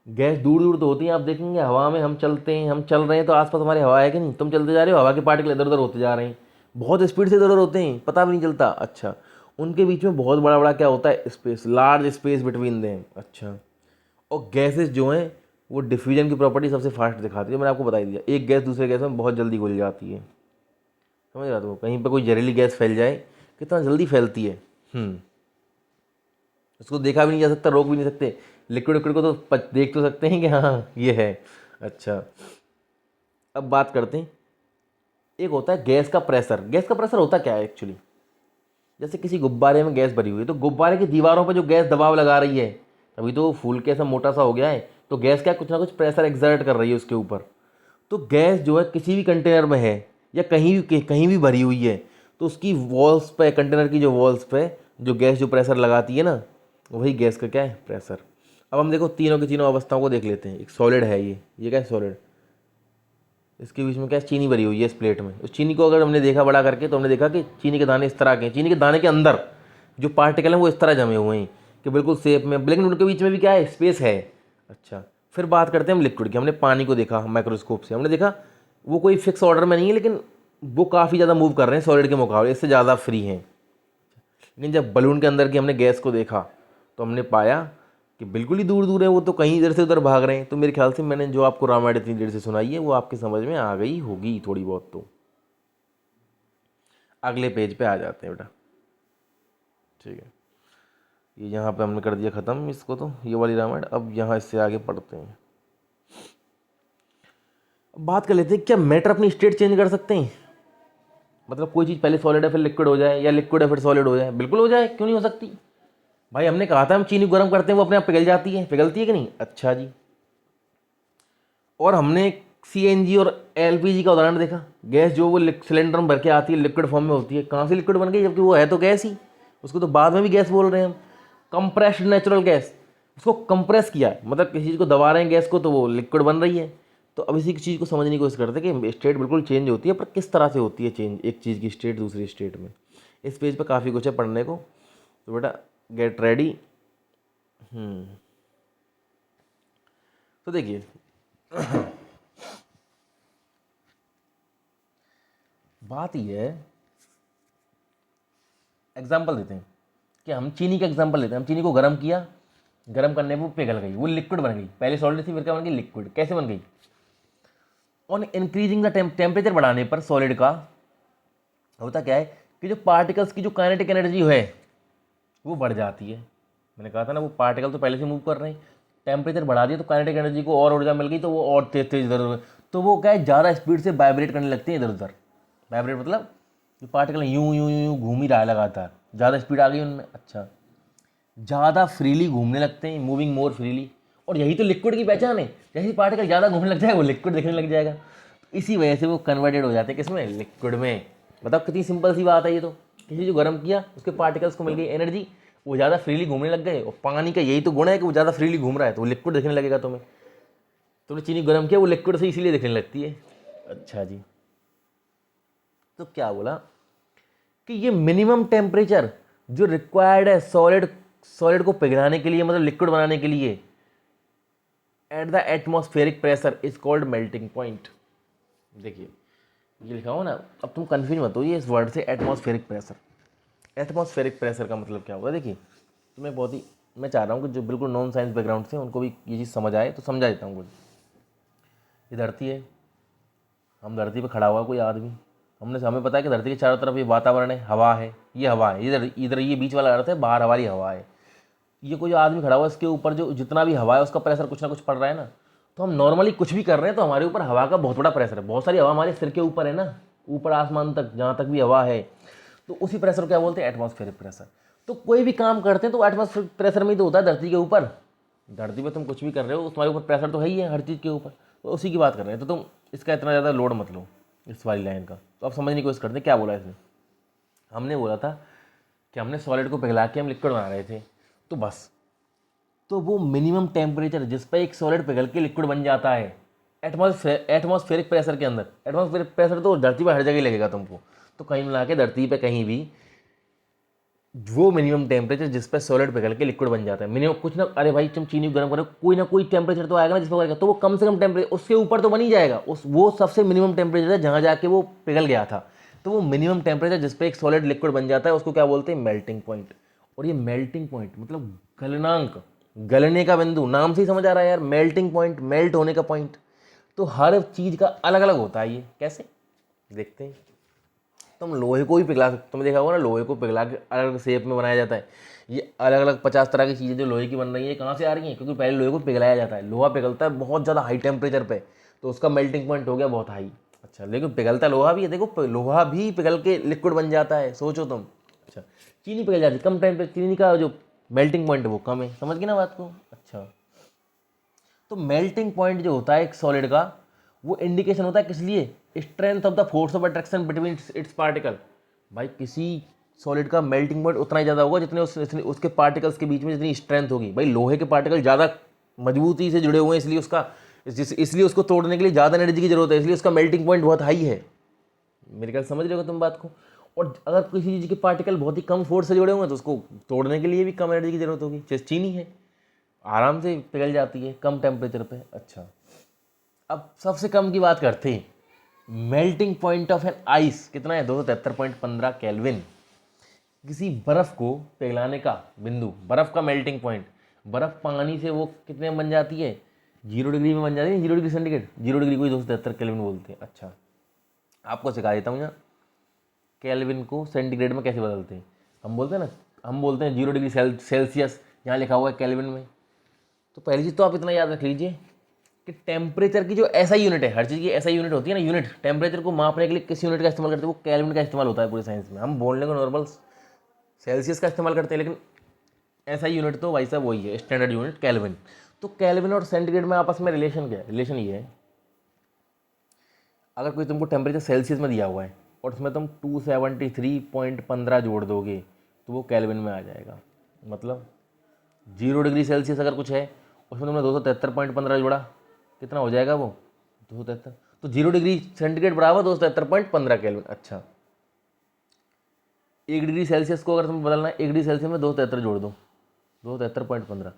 गैस दूर दूर तो होती है, आप देखेंगे हवा में हम चलते हैं, हम चल रहे हैं तो आसपास हमारी हवा है कि नहीं? तुम चलते जा रहे हो, हवा के पार्टिकल इधर उधर होते जा रहे हैं, बहुत स्पीड से इधर उधर होते हैं, पता भी नहीं चलता। अच्छा, उनके बीच में बहुत बड़ा बड़ा क्या होता है? Space, large space between them. अच्छा, और गैसेस जो हैं वो डिफ्यूजन की प्रॉपर्टी सबसे फास्ट दिखाती है, मैंने आपको बता ही दिया। एक गैस दूसरे गैस में बहुत जल्दी घुल जाती है, समझ रहा हो? कहीं पर कोई जहरीली गैस फैल जाए कितना जल्दी फैलती है। उसको देखा भी नहीं जा सकता, रोक भी नहीं सकते। लिक्विड लिक्विड को तो देख तो सकते हैं कि हाँ ये है। अच्छा, अब बात करते हैं, एक होता है गैस का प्रेशर। गैस का प्रेशर होता क्या है एक्चुअली? जैसे किसी गुब्बारे में गैस भरी हुई है, तो गुब्बारे की दीवारों पर जो गैस दबाव लगा रही है, तभी तो वो फूल के ऐसा मोटा सा हो गया है। तो गैस क्या कुछ ना कुछ प्रेशर एक्सर्ट कर रही है उसके ऊपर। तो गैस जो है किसी भी कंटेनर में है या कहीं भी भरी हुई है, तो उसकी वॉल्स पे, कंटेनर की जो वॉल्स पे जो गैस जो प्रेशर लगाती है ना, वही गैस का क्या है? प्रेशर। अब हम देखो तीनों की तीनों अवस्थाओं को देख लेते हैं। एक सॉलिड है, ये क्या है? सॉलिड। इसके बीच में क्या है? चीनी भरी हुई है इस प्लेट में। उस चीनी को अगर हमने देखा बड़ा करके तो हमने देखा कि चीनी के दाने इस तरह के हैं। चीनी के दाने के अंदर जो पार्टिकल हैं वो इस तरह जमे हुए हैं। कि बिल्कुल सेप में, ब्लैक एंड व्हाइट के बीच में भी क्या है, स्पेस है। अच्छा, फिर बात करते हैं हम लिक्विड की। हमने पानी को देखा माइक्रोस्कोप से, हमने देखा वो कोई फिक्स ऑर्डर में नहीं है, लेकिन वो काफ़ी ज़्यादा मूव कर रहे हैं सॉलिड के मुकाबले, इससे ज़्यादा फ्री हैं। लेकिन जब बलून के अंदर की हमने गैस को देखा तो हमने पाया कि बिल्कुल ही दूर दूर है, वो तो कहीं इधर से उधर भाग रहे हैं। तो मेरे ख्याल से मैंने जो आपको रामायण इतनी देर से सुनाई है वो आपके समझ में आ गई होगी थोड़ी बहुत। तो अगले पेज पे आ जाते हैं बेटा, ठीक है। ये यहाँ पे हमने कर दिया ख़त्म इसको, तो ये वाली रामायण। अब यहाँ इससे आगे पढ़ते हैं। अब बात कर लेते हैं, क्या मैटर अपनी स्टेट चेंज कर सकते हैं? मतलब कोई चीज़ पहले सॉलिड है फिर लिक्विड हो जाए, या लिक्विड है फिर सॉलिड हो जाए? बिल्कुल हो जाए, क्यों नहीं हो सकती भाई। हमने कहा था हम चीनी गर्म करते हैं वो अपने आप पिघल जाती है, पिघलती है कि नहीं? अच्छा जी। और हमने सीएनजी और एलपीजी का उदाहरण देखा। गैस जो वो सिलेंडर में भर के आती है, लिक्विड फॉर्म में होती है, कहाँ से लिक्विड बन गई, जबकि वो है तो गैस ही। उसको तो बाद में भी गैस बोल रहे हैं हम। कंप्रेस्ड नेचुरल गैस, उसको कंप्रेस किया है, मतलब किसी चीज़ को दबा रहे हैं गैस को तो वो लिक्विड बन रही है। तो अब इसी चीज़ को समझने की कोशिश करते हैं कि स्टेट बिल्कुल चेंज होती है, पर किस तरह से होती है चेंज एक चीज़ की स्टेट दूसरी स्टेट में। इस पेज पर काफ़ी कुछ है पढ़ने को, तो बेटा गेट रेडी। तो देखिए बात ये है, एग्जाम्पल देते हैं कि हम चीनी का एग्जाम्पल लेते हैं। हम चीनी को गर्म किया, गर्म करने पर वो पिघल गई, वो लिक्विड बन गई। पहले सॉलिड थी, फिर क्या बन गई, लिक्विड। कैसे बन गई? ऑन इंक्रीजिंग द टेम्परेचर बढ़ाने पर सॉलिड का होता क्या है कि जो पार्टिकल्स की जो काइनेटिक एनर्जी है वो बढ़ जाती है। मैंने कहा था ना, वो पार्टिकल तो पहले से मूव कर रहे हैं, टेम्परेचर बढ़ा दिया तो काइनेटिक एनर्जी को और ऊर्जा मिल गई, तो वो और तेज तेज इधर उधर, तो वो क्या है, ज़्यादा स्पीड से वाइब्रेट करने लगते हैं इधर उधर। वाइब्रेट मतलब जो पार्टिकल यूं यूं यूं घूम ही रहा है लगातार, ज़्यादा स्पीड आ गई उनमें। अच्छा, ज़्यादा फ्रीली घूमने लगते हैं, मूविंग मोर फ्रीली। और यही तो लिक्विड की पहचान है, जैसे पार्टिकल ज़्यादा घूमने लग जाएगा वो लिक्विड दिखने लग जाएगा। तो इसी वजह से वो कन्वर्टेड हो जाते हैं किसमें, लिक्विड में। बताओ कितनी सिंपल सी बात है ये तो। किसी जो गर्म किया उसके पार्टिकल्स को मिल गई एनर्जी, वो ज़्यादा फ्रीली घूमने लग गए। और पानी का यही तो गुण है कि वो ज़्यादा फ्रीली घूम रहा है, तो वो लिक्विड दिखने लगेगा तुम्हें। तुमने चीनी गर्म किया, वो लिक्विड से इसीलिए दिखने लगती है। अच्छा जी, तो क्या बोला कि ये मिनिमम टेम्परेचर जो रिक्वायर्ड है सॉलिड को पिघलाने के लिए, मतलब लिक्विड बनाने के लिए, at the atmospheric pressure is called melting point. देखिए ये लिखा हो ना, अब तुम कंफ्यूज मत हो ये इस वर्ड से, एटमॉस्फेरिक प्रेशर। एटमॉस्फेरिक प्रेशर का मतलब क्या होगा? देखिए तुम्हें बहुत ही, मैं चाह रहा हूँ कि जो बिल्कुल नॉन साइंस बैकग्राउंड से उनको भी ये चीज़ समझ आए, तो समझा देता हूँ कुछ। ये धरती है, हम धरती पर खड़ा हुआ कोई आदमी, हमें पता है कि धरती के चारों तरफ ये वातावरण है, हवा है, ये हवा है, इधर इधर ये बीच वाला अर्थ है, बाहर हमारी हवा है। ये कोई आदमी खड़ा हुआ है, इसके ऊपर जो जितना भी हवा है उसका प्रेशर कुछ ना कुछ पड़ रहा है ना। तो हम नॉर्मली कुछ भी कर रहे हैं तो हमारे ऊपर हवा का बहुत बड़ा प्रेशर है। बहुत सारी हवा हमारे सिर के ऊपर है ना, ऊपर आसमान तक जहाँ तक भी हवा है, तो उसी प्रेशर को क्या बोलते हैं, एटमॉस्फेरिक प्रेशर। तो कोई भी काम करते हैं तो एटमॉस्फेरिक प्रेशर में ही तो होता है, धरती के ऊपर। धरती पे तुम कुछ भी कर रहे हो तुम्हारे ऊपर प्रेशर तो है ही है हर चीज़ के ऊपर, तो उसी की बात कर रहे हैं। तो तुम इसका इतना ज़्यादा लोड मत लो इस वाली लाइन का। तो अब समझने की कोशिश करते हैं क्या बोला इसने। हमने बोला था कि हमने सॉलिड को पिघला के हम लिक्विड बना रहे थे, तो बस, तो वो मिनिमम टेम्परेचर जिस पर एक सॉलिड पिघल के लिक्विड बन जाता है एटमॉस्फेरिक प्रेशर के अंदर। एटमॉस्फेरिक प्रेशर तो धरती पर हर जगह लगेगा तुमको, तो कहीं मिला के धरती पे कहीं भी वो मिनिमम टेम्परेचर जिस पर सॉलिड पिघल के लिक्विड बन जाता है, मिनिमम कुछ ना, अरे भाई तुम चीनी गर्म करो, कोई ना कोई टेम्परेचर तो आएगा ना जिस पर करेगा, तो वो कम से कम टेम्परेचर उसके ऊपर तो बन ही जाएगा। उस वो सबसे मिनिमम टेम्परेचर है जहाँ जाके वो पिघल गया था। तो वो मिनिमम टेम्परेचर जिस पर एक सॉलिड लिक्विड बन जाता है उसको क्या बोलते हैं, मेल्टिंग पॉइंट। और ये मेल्टिंग पॉइंट मतलब गलनांक, गलने का बिंदु, नाम से ही समझ आ रहा है यार, मेल्टिंग पॉइंट, मेल्ट होने का पॉइंट। तो हर चीज़ का अलग अलग होता है। ये कैसे देखते हैं, तुम लोहे को भी पिघला सकते, तुमने देखा होगा ना, लोहे को पिघला के अलग अलग शेप में बनाया जाता है। ये अलग अलग 50 तरह की चीज़ें जो लोहे की बन रही है कहाँ से आ रही हैं, क्योंकि पहले लोहे को पिघलाया जाता है। लोहा पिघलता है बहुत ज़्यादा हाई टेम्परेचर पे, तो उसका मेल्टिंग पॉइंट हो गया बहुत हाई। अच्छा, लेकिन पिघलता लोहा भी है, देखो लोहा भी पिघल के लिक्विड बन जाता है, सोचो तुम। अच्छा, चीनी पिघल जाती है कम टेम्परेचर, चीनी का जो मेल्टिंग पॉइंट है वो कम है, समझ गए ना बात को। अच्छा, तो मेल्टिंग पॉइंट जो होता है एक सॉलिड का, वो इंडिकेशन होता है किस लिए, strength of the force of attraction between its particle. भाई किसी सॉलिड का मेल्टिंग पॉइंट उतना ही ज़्यादा होगा जितने उसके पार्टिकल्स के बीच में जितनी स्ट्रेंथ होगी। भाई लोहे के पार्टिकल ज़्यादा मजबूती से जुड़े हुए हैं, इसलिए उसको तोड़ने के लिए ज़्यादा एनर्जी की जरूरत है, इसलिए उसका मेल्टिंग पॉइंट बहुत हाई है। मेरे ख्याल समझ रहे हो तुम बात को। और अगर किसी चीज़ के पार्टिकल बहुत ही कम फोर्स से जुड़े हुए हैं तो उसको तोड़ने के लिए भी कम एनर्जी की जरूरत होगी। जैसे चीनी है, आराम से पिघल जाती है कम टेम्परेचर पे। अच्छा, अब सबसे कम की बात करते हैं। Melting point of an ice कितना है? 273.15 केल्विन। किसी बर्फ़ को पिघलाने का बिंदु, बर्फ़ का मेल्टिंग पॉइंट, बर्फ़ पानी से वो कितने में बन जाती है? 0 डिग्री में बन जाती है, 0 डिग्री सेंटीग्रेड। 0 डिग्री को ही 273 केल्विन बोलते हैं। अच्छा, आपको सिखा देता हूँ यहाँ केल्विन को सेंटीग्रेड में कैसे बदलते हैं। हम बोलते हैं ना, हम बोलते हैं 0 डिग्री सेल्सियस, यहाँ लिखा हुआ है केल्विन में। तो पहली चीज़ तो आप इतना याद रख लीजिए कि टेम्परेचर की जो एसआई यूनिट है, हर चीज़ की एसआई यूनिट होती है ना, यूनिट टेम्परेचर को मापने के लिए किस यूनिट का इस्तेमाल करते हैं? वो केल्विन का इस्तेमाल होता है पूरे साइंस में। हम बोलने को नॉर्मल सेल्सियस का इस्तेमाल करते हैं, लेकिन एसआई यूनिट तो भाई साहब वही है, स्टैंडर्ड यूनिट केल्विन। तो केल्विन और सेंटीग्रेड में आपस में रिलेशन क्या है? रिलेशन ये है, अगर कोई तुमको टेम्परेचर सेल्सियस में दिया हुआ है और उसमें तुम 273.15 जोड़ दोगे तो वो केल्विन में आ जाएगा। मतलब 0 डिग्री सेल्सियस अगर कुछ है, उसमें तुमने 273.15 जोड़ा, कितना हो जाएगा वो? 273। तो 0 डिग्री सेंटीग्रेड बराबर 273.15 केल्विन। अच्छा, 1 डिग्री सेल्सियस को अगर तुम्हें बदलना है, 1 डिग्री सेल्सियस में 273 जोड़ दो, 273.15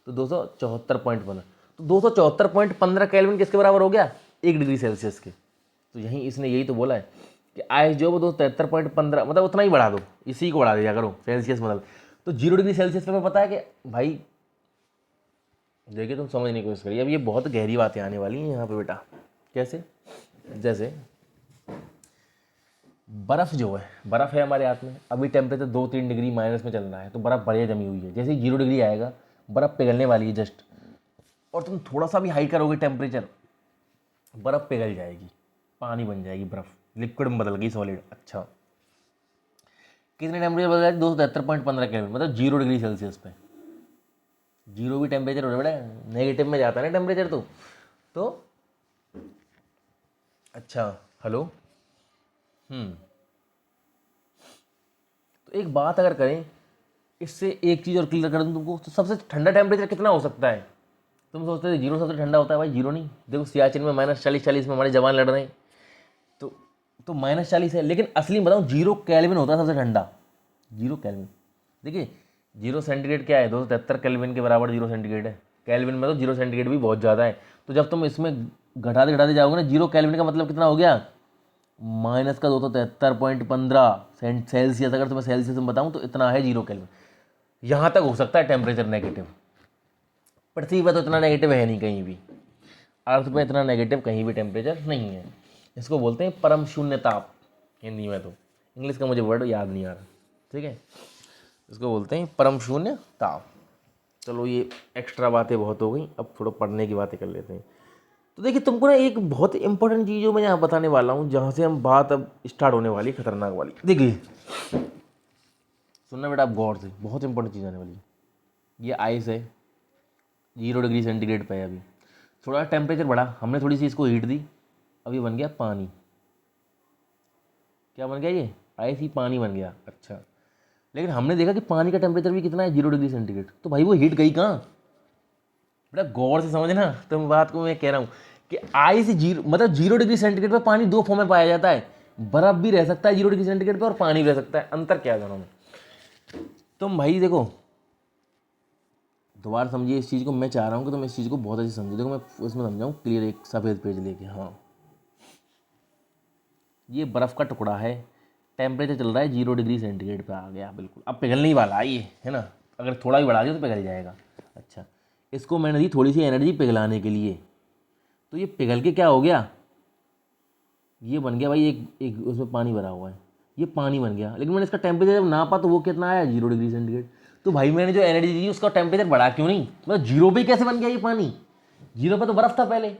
तो 274.15। तो 274.15 केल्विन किसके बराबर हो गया? 1 डिग्री सेल्सियस के। तो यहीं इसने यही तो बोला है कि आइस जो वो 273.15, मतलब उतना ही बढ़ा दो, इसी को बढ़ा दिया करो, सेल्सियस बदल। तो 0 डिग्री सेल्सियस पे मैं पता है कि भाई देखिए, तुम समझने की कोशिश करिए, अब ये बहुत गहरी बातें आने वाली हैं यहाँ पे बेटा। कैसे? जैसे बर्फ़ जो है, बर्फ़ है हमारे हाथ में, अभी टेम्परेचर 2-3 डिग्री माइनस में चल रहा है, तो बर्फ़ बढ़िया जमी हुई है। जैसे ही 0 डिग्री आएगा, बर्फ़ पिघलने वाली है जस्ट, और तुम थोड़ा सा भी हाई करोगे टेम्परेचर, बर्फ़ पिघल जाएगी, पानी बन जाएगी, बर्फ़ लिक्विड में बदल गई, सॉलिड। अच्छा, कितने टेम्परेचर बदल जाए? 273.15 केल्विन, मतलब 0 डिग्री सेल्सियस पे। जीरो भी टेम्परेचर हो रहा है, नेगेटिव में जाता है ना टेम्परेचर। तो अच्छा, हेलो। तो एक बात अगर करें, इससे एक चीज़ और क्लियर कर दूँ तुमको, तो सबसे ठंडा टेम्परेचर कितना हो सकता है? तुम सोचते थे जीरो सबसे ठंडा होता है, भाई जीरो नहीं। देखो सियाचिन में -40 में हमारे जवान लड़ रहे हैं, तो -40 है, लेकिन असली में बताऊँ 0 केल्विन होता है सबसे ठंडा। 0 केल्विन, देखिए 0 सेंटीग्रेड क्या है? 273 केल्विन के बराबर 0 सेंटीग्रेड है। केल्विन में तो 0 सेंटीग्रेड भी बहुत ज़्यादा है। तो जब तुम इसमें घटाते जाओगे ना, 0 केल्विन का मतलब कितना हो गया? माइनस का 273.15 सेल्सियस। अगर तुम्हें सेल्सियस में बताऊँ तो इतना है 0 केल्विन। यहाँ तक हो सकता है टेम्परेचर नेगेटिव। पृथ्वी पर तो इतना नेगेटिव है नहीं कहीं भी, अर्थ पे इतना नेगेटिव कहीं भी टेम्परेचर नहीं है। इसको बोलते हैं परम शून्य ताप हिंदी में। तो इंग्लिश का मुझे वर्ड याद नहीं आ रहा, ठीक है। इसको बोलते हैं परम शून्य ताप। चलो ये एक्स्ट्रा बातें बहुत हो गई, अब थोड़ा पढ़ने की बातें कर लेते हैं। तो देखिए, तुमको ना एक बहुत इंपॉर्टेंट चीज़ जो मैं यहाँ बताने वाला हूँ, जहाँ से हम बात अब स्टार्ट होने वाली है खतरनाक वाली। देखिए सुनना बेटा आप गौर से, बहुत इंपॉर्टेंट चीज़ आने वाली है। ये आइस है, 0 डिग्री सेंटीग्रेड पे है अभी। थोड़ा टेम्परेचर बढ़ा, हमने थोड़ी सी इसको हीट दी, अभी बन गया पानी। क्या बन गया? ये आइस ही पानी बन गया। अच्छा, लेकिन हमने देखा कि पानी का टेम्परेचर भी कितना है? 0 डिग्री सेंटीग्रेड। तो भाई वो हीट गई कहाँ? बेटा गौर से समझना, तुम बात को मैं कह रहा हूँ कि आइस जीरो, मतलब 0 डिग्री सेंटीग्रेड पे पानी दो फॉर्म में पाया जाता है। बर्फ भी रह सकता है 0 डिग्री सेंटीग्रेड पे, और पानी भी रह सकता है। अंतर क्या है दोनों में? तुम भाई देखो, दोबारा समझिए इस चीज़ को। मैं चाह रहा हूँ कि तुम इस चीज़ को बहुत अच्छे से समझो। देखो मैं उसमें समझाऊँ क्लियर, एक सफ़ेद पेज लेके। हाँ, ये बर्फ़ का टुकड़ा है, टेम्परेचर चल रहा है 0 डिग्री सेंटीग्रेड पे आ गया, बिल्कुल अब पिघलने ही वाला है ये, है ना। अगर थोड़ा भी बढ़ा दिया तो पिघल जाएगा। अच्छा, इसको मैंने दी थोड़ी सी एनर्जी पिघलाने के लिए, तो ये पिघल के क्या हो गया? ये बन गया भाई एक उसमें पानी भरा हुआ है, ये पानी बन गया। लेकिन मैंने इसका टेम्परेचर जब नापा तो वो कितना आया? 0 डिग्री सेंटीग्रेड। तो भाई मैंने जो एनर्जी दी उसका टेम्परेचर बढ़ा क्यों नहीं? मतलब जीरो पे कैसे बन गया ये पानी? जीरो पे तो बर्फ था पहले।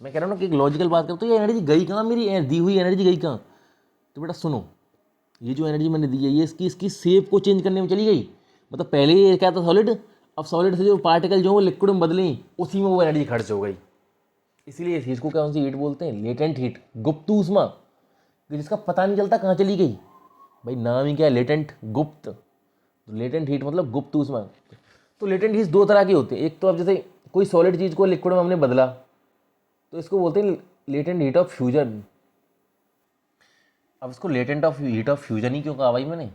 मैं कह रहा हूँ ना कि एक लॉजिकल बात करूँ, तो ये एनर्जी गई कहाँ? मेरी दी हुई एनर्जी गई कहाँ? तो बेटा सुनो, ये जो एनर्जी मैंने दी है, ये इसकी शेप को चेंज करने में चली गई। मतलब पहले ये क्या था? सॉलिड। अब सॉलिड से जो पार्टिकल जो वो लिक्विड में बदले, उसी में वो एनर्जी खर्च हो गई। इसीलिए इस चीज़ को कौन सी हीट बोलते हैं? लेटेंट हीट, गुप्त ऊष्मा, कि जिसका पता नहीं चलता कहाँ चली गई। भाई नाम ही क्या है? लेटेंट, गुप्त। तो लेटेंट हीट मतलब गुप्त ऊष्मा। तो लेटेंट हीट दो तरह की होती है। एक तो अब जैसे कोई सॉलिड चीज़ को लिक्विड में हमने बदला, तो इसको बोलते हैं लेटेंट हीट ऑफ फ्यूजन। अब इसको latent of heat of fusion ही क्यों कहा भाई मैंने,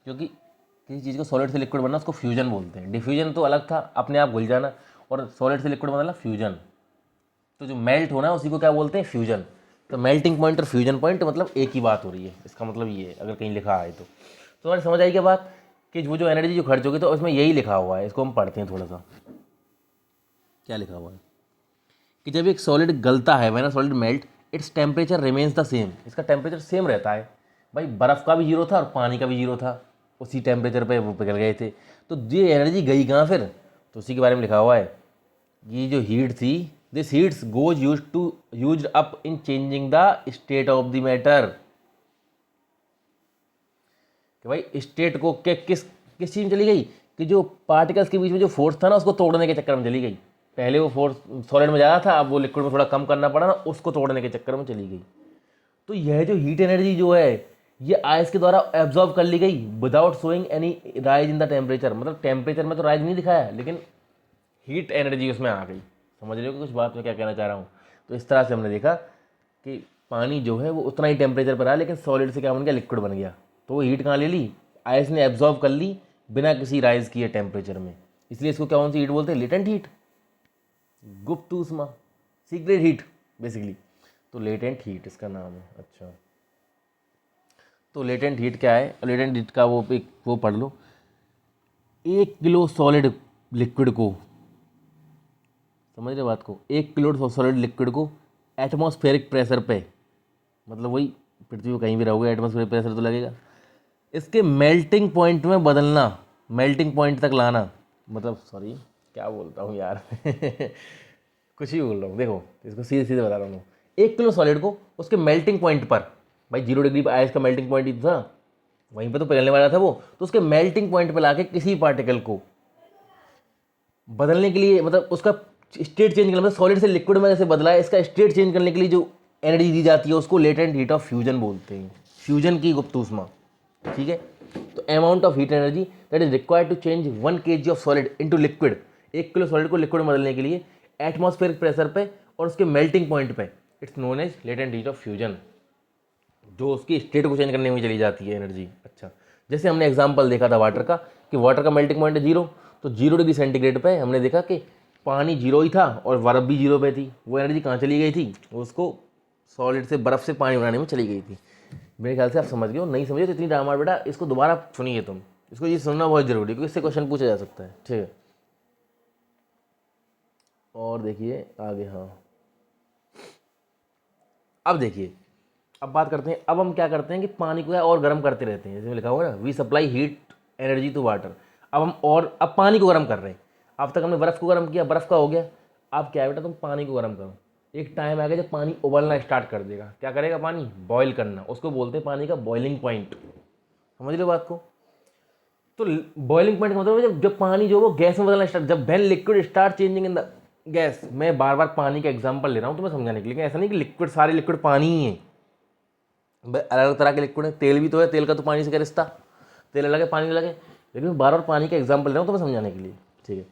क्योंकि किसी चीज़ को सॉलिड से लिक्विड बनना उसको फ्यूजन बोलते हैं। डिफ्यूजन तो अलग था, अपने आप घुल जाना, और सॉलिड से लिक्विड बनना फ्यूजन। तो जो मेल्ट होना है उसी को क्या बोलते हैं, फ्यूजन। तो मेल्टिंग पॉइंट और फ्यूजन पॉइंट मतलब एक ही बात हो रही है, इसका मतलब ये है अगर कहीं लिखा है तो हमारी समझ आई क्या बात, कि वो जो एनर्जी जो खर्च होगी तो उसमें यही लिखा हुआ है। इसको हम पढ़ते हैं थोड़ा सा, क्या लिखा हुआ है कि जब एक सॉलिड गलता है, when a solid melt its temperature remains the same. इसका टेम्परेचर सेम रहता है। भाई बर्फ़ का भी जीरो था और पानी का भी जीरो था, उसी टेम्परेचर पे वो पिघल गए थे। तो ये एनर्जी गई कहाँ फिर, तो उसी के बारे में लिखा हुआ है। ये जो हीट थी, this heats goes used up in changing the state of the matter. कि भाई स्टेट को के किस किस चीज़ में चली गई, कि जो पार्टिकल्स के बीच में जो फोर्स था ना उसको तोड़ने के चक्कर में चली गई। पहले वो फोर्स सॉलिड में ज़्यादा था, अब वो लिक्विड में थोड़ा कम करना पड़ा ना, उसको तोड़ने के चक्कर में चली गई। तो यह जो हीट एनर्जी जो है ये आइस के द्वारा एब्जॉर्ब कर ली गई without showing any rise in the temperature. मतलब टेम्परेचर में तो राइज नहीं दिखाया, लेकिन हीट एनर्जी उसमें आ गई। समझ रहे हो कि कुछ बात में क्या कहना चाह रहा हूँ। तो इस तरह से हमने देखा कि पानी जो है वो उतना ही टेम्परेचर पर आया, लेकिन सॉलिड से क्या बन गया, लिक्विड बन गया। तो वो हीट कहाँ ले ली, आइस ने एब्जॉर्ब कर ली बिना किसी राइज किए टेम्परेचर में। इसलिए इसको क्या कौन सी हीट बोलते हैं, लेटेंट हीट, गुप्त ऊष्मा, सीक्रेट हीट बेसिकली। तो लेटेंट हीट इसका नाम है। अच्छा, तो लेटेंट हीट क्या है, लेटेंट हीट का वो पढ़ लो। 1 किलो सॉलिड लिक्विड को, समझ रहे बात को, 1 किलो सॉलिड लिक्विड को एटमॉस्फेरिक प्रेशर पे, मतलब वही पृथ्वी को कहीं भी रहोगे एटमॉस्फेरिक प्रेशर तो लगेगा, इसके मेल्टिंग पॉइंट में बदलना, मेल्टिंग पॉइंट तक लाना, मतलब सॉरी क्या बोलता हूँ यार कुछ ही बोल रहा हूँ। देखो इसको सीधे सीधे बता रहा हूँ। 1 किलो सॉलिड को उसके मेल्टिंग पॉइंट पर, भाई 0 डिग्री पर आइस का मेल्टिंग पॉइंट ही था, वहीं पे तो पिघलने वाला था वो, तो उसके मेल्टिंग पॉइंट पर लाके किसी पार्टिकल को बदलने के लिए, मतलब उसका स्टेट चेंज करना, मतलब सॉलिड से लिक्विड में जैसे बदला है, इसका स्टेट चेंज करने के लिए जो एनर्जी दी जाती है उसको लेटेंट हीट ऑफ फ्यूजन बोलते हैं। फ्यूजन की गुप्त ऊष्मा, ठीक है। तो amount of heat energy that is required to change 1 kg of solid into liquid, 1 kilo solid को लिक्विड में बदलने के लिए एटमॉस्फेरिक प्रेशर पे और उसके मेल्टिंग पॉइंट पे, it's known as latent heat of fusion, जो उसकी स्टेट को चेंज करने में चली जाती है एनर्जी। अच्छा, जैसे हमने एग्जांपल देखा था वाटर का, कि वाटर का मेल्टिंग पॉइंट है 0, तो 0 डिग्री सेंटीग्रेड पे हमने देखा कि पानी 0 ही था और बर्फ़ भी 0 पे थी। वो एनर्जी कहाँ चली गई थी, उसको सॉलिड से बर्फ़ से पानी बनाने में चली गई थी। मेरे ख्याल से आप समझ गए हो, नहीं समझे तो इतनी ड्रामा बेटा इसको दोबारा सुनिए तुम, इसको ये सुनना बहुत जरूरी है क्योंकि इससे क्वेश्चन पूछा जा सकता है, ठीक है। और देखिए आगे, हाँ अब देखिए, अब बात करते हैं, अब हम क्या करते हैं कि पानी को और गर्म करते रहते हैं, जैसे लिखा हुआ है ना, we supply heat energy to water. अब हम और अब पानी को गर्म कर रहे हैं। अब तक हमने बर्फ़ को गर्म किया, बर्फ़ का हो गया। अब क्या है बेटा, तुम पानी को गर्म करो। एक टाइम आएगा जब पानी उबलना स्टार्ट कर देगा। क्या करेगा, पानी बॉयल करना, उसको बोलते हैं पानी का बॉइलिंग पॉइंट। समझ लो बात को। तो बॉइलिंग पॉइंट का मतलब है जब पानी जो वो गैस में बदलना स्टार्ट, जब when liquid start changing in the gas. मैं बार बार पानी का एग्जांपल ले रहा हूँ तुम्हें समझाने के लिए, ऐसा नहीं कि लिक्विड सारे लिक्विड पानी ही है। अलग अलग तरह के लिक्विड है, तेल भी तो है, तेल का तो पानी से क्या रिश्ता, तेल अलग है पानी अलग है। लेकिन बार बार पानी का एग्जाम्पल ले रहा हूँ तुम्हें समझाने के लिए, ठीक है।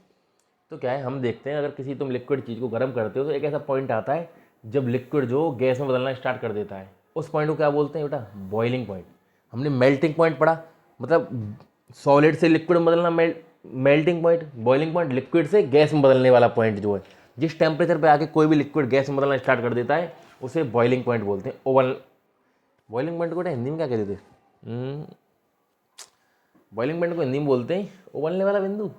तो क्या है, हम देखते हैं अगर किसी तुम लिक्विड चीज़ को गर्म करते हो तो एक ऐसा पॉइंट आता है जब लिक्विड जो गैस में बदलना स्टार्ट कर देता है, उस पॉइंट को क्या बोलते हैं बेटा, बॉइलिंग पॉइंट। हमने मेल्टिंग पॉइंट पढ़ा, मतलब सॉलिड से लिक्विड में बदलना melting point, boiling point liquid से गैस में बदलने वाला पॉइंट जो है, जिस टेम्परेचर पे आके कोई भी लिक्विड गैस में बदलना स्टार्ट कर देता है उसे बॉइलिंग पॉइंट बोलते हैं। ओवन बॉइलिंग पॉइंट को हिंदी में क्या कहते थे, बॉइलिंग पॉइंट को हिंदी में बोलते हैं उबलने वाला बिंदु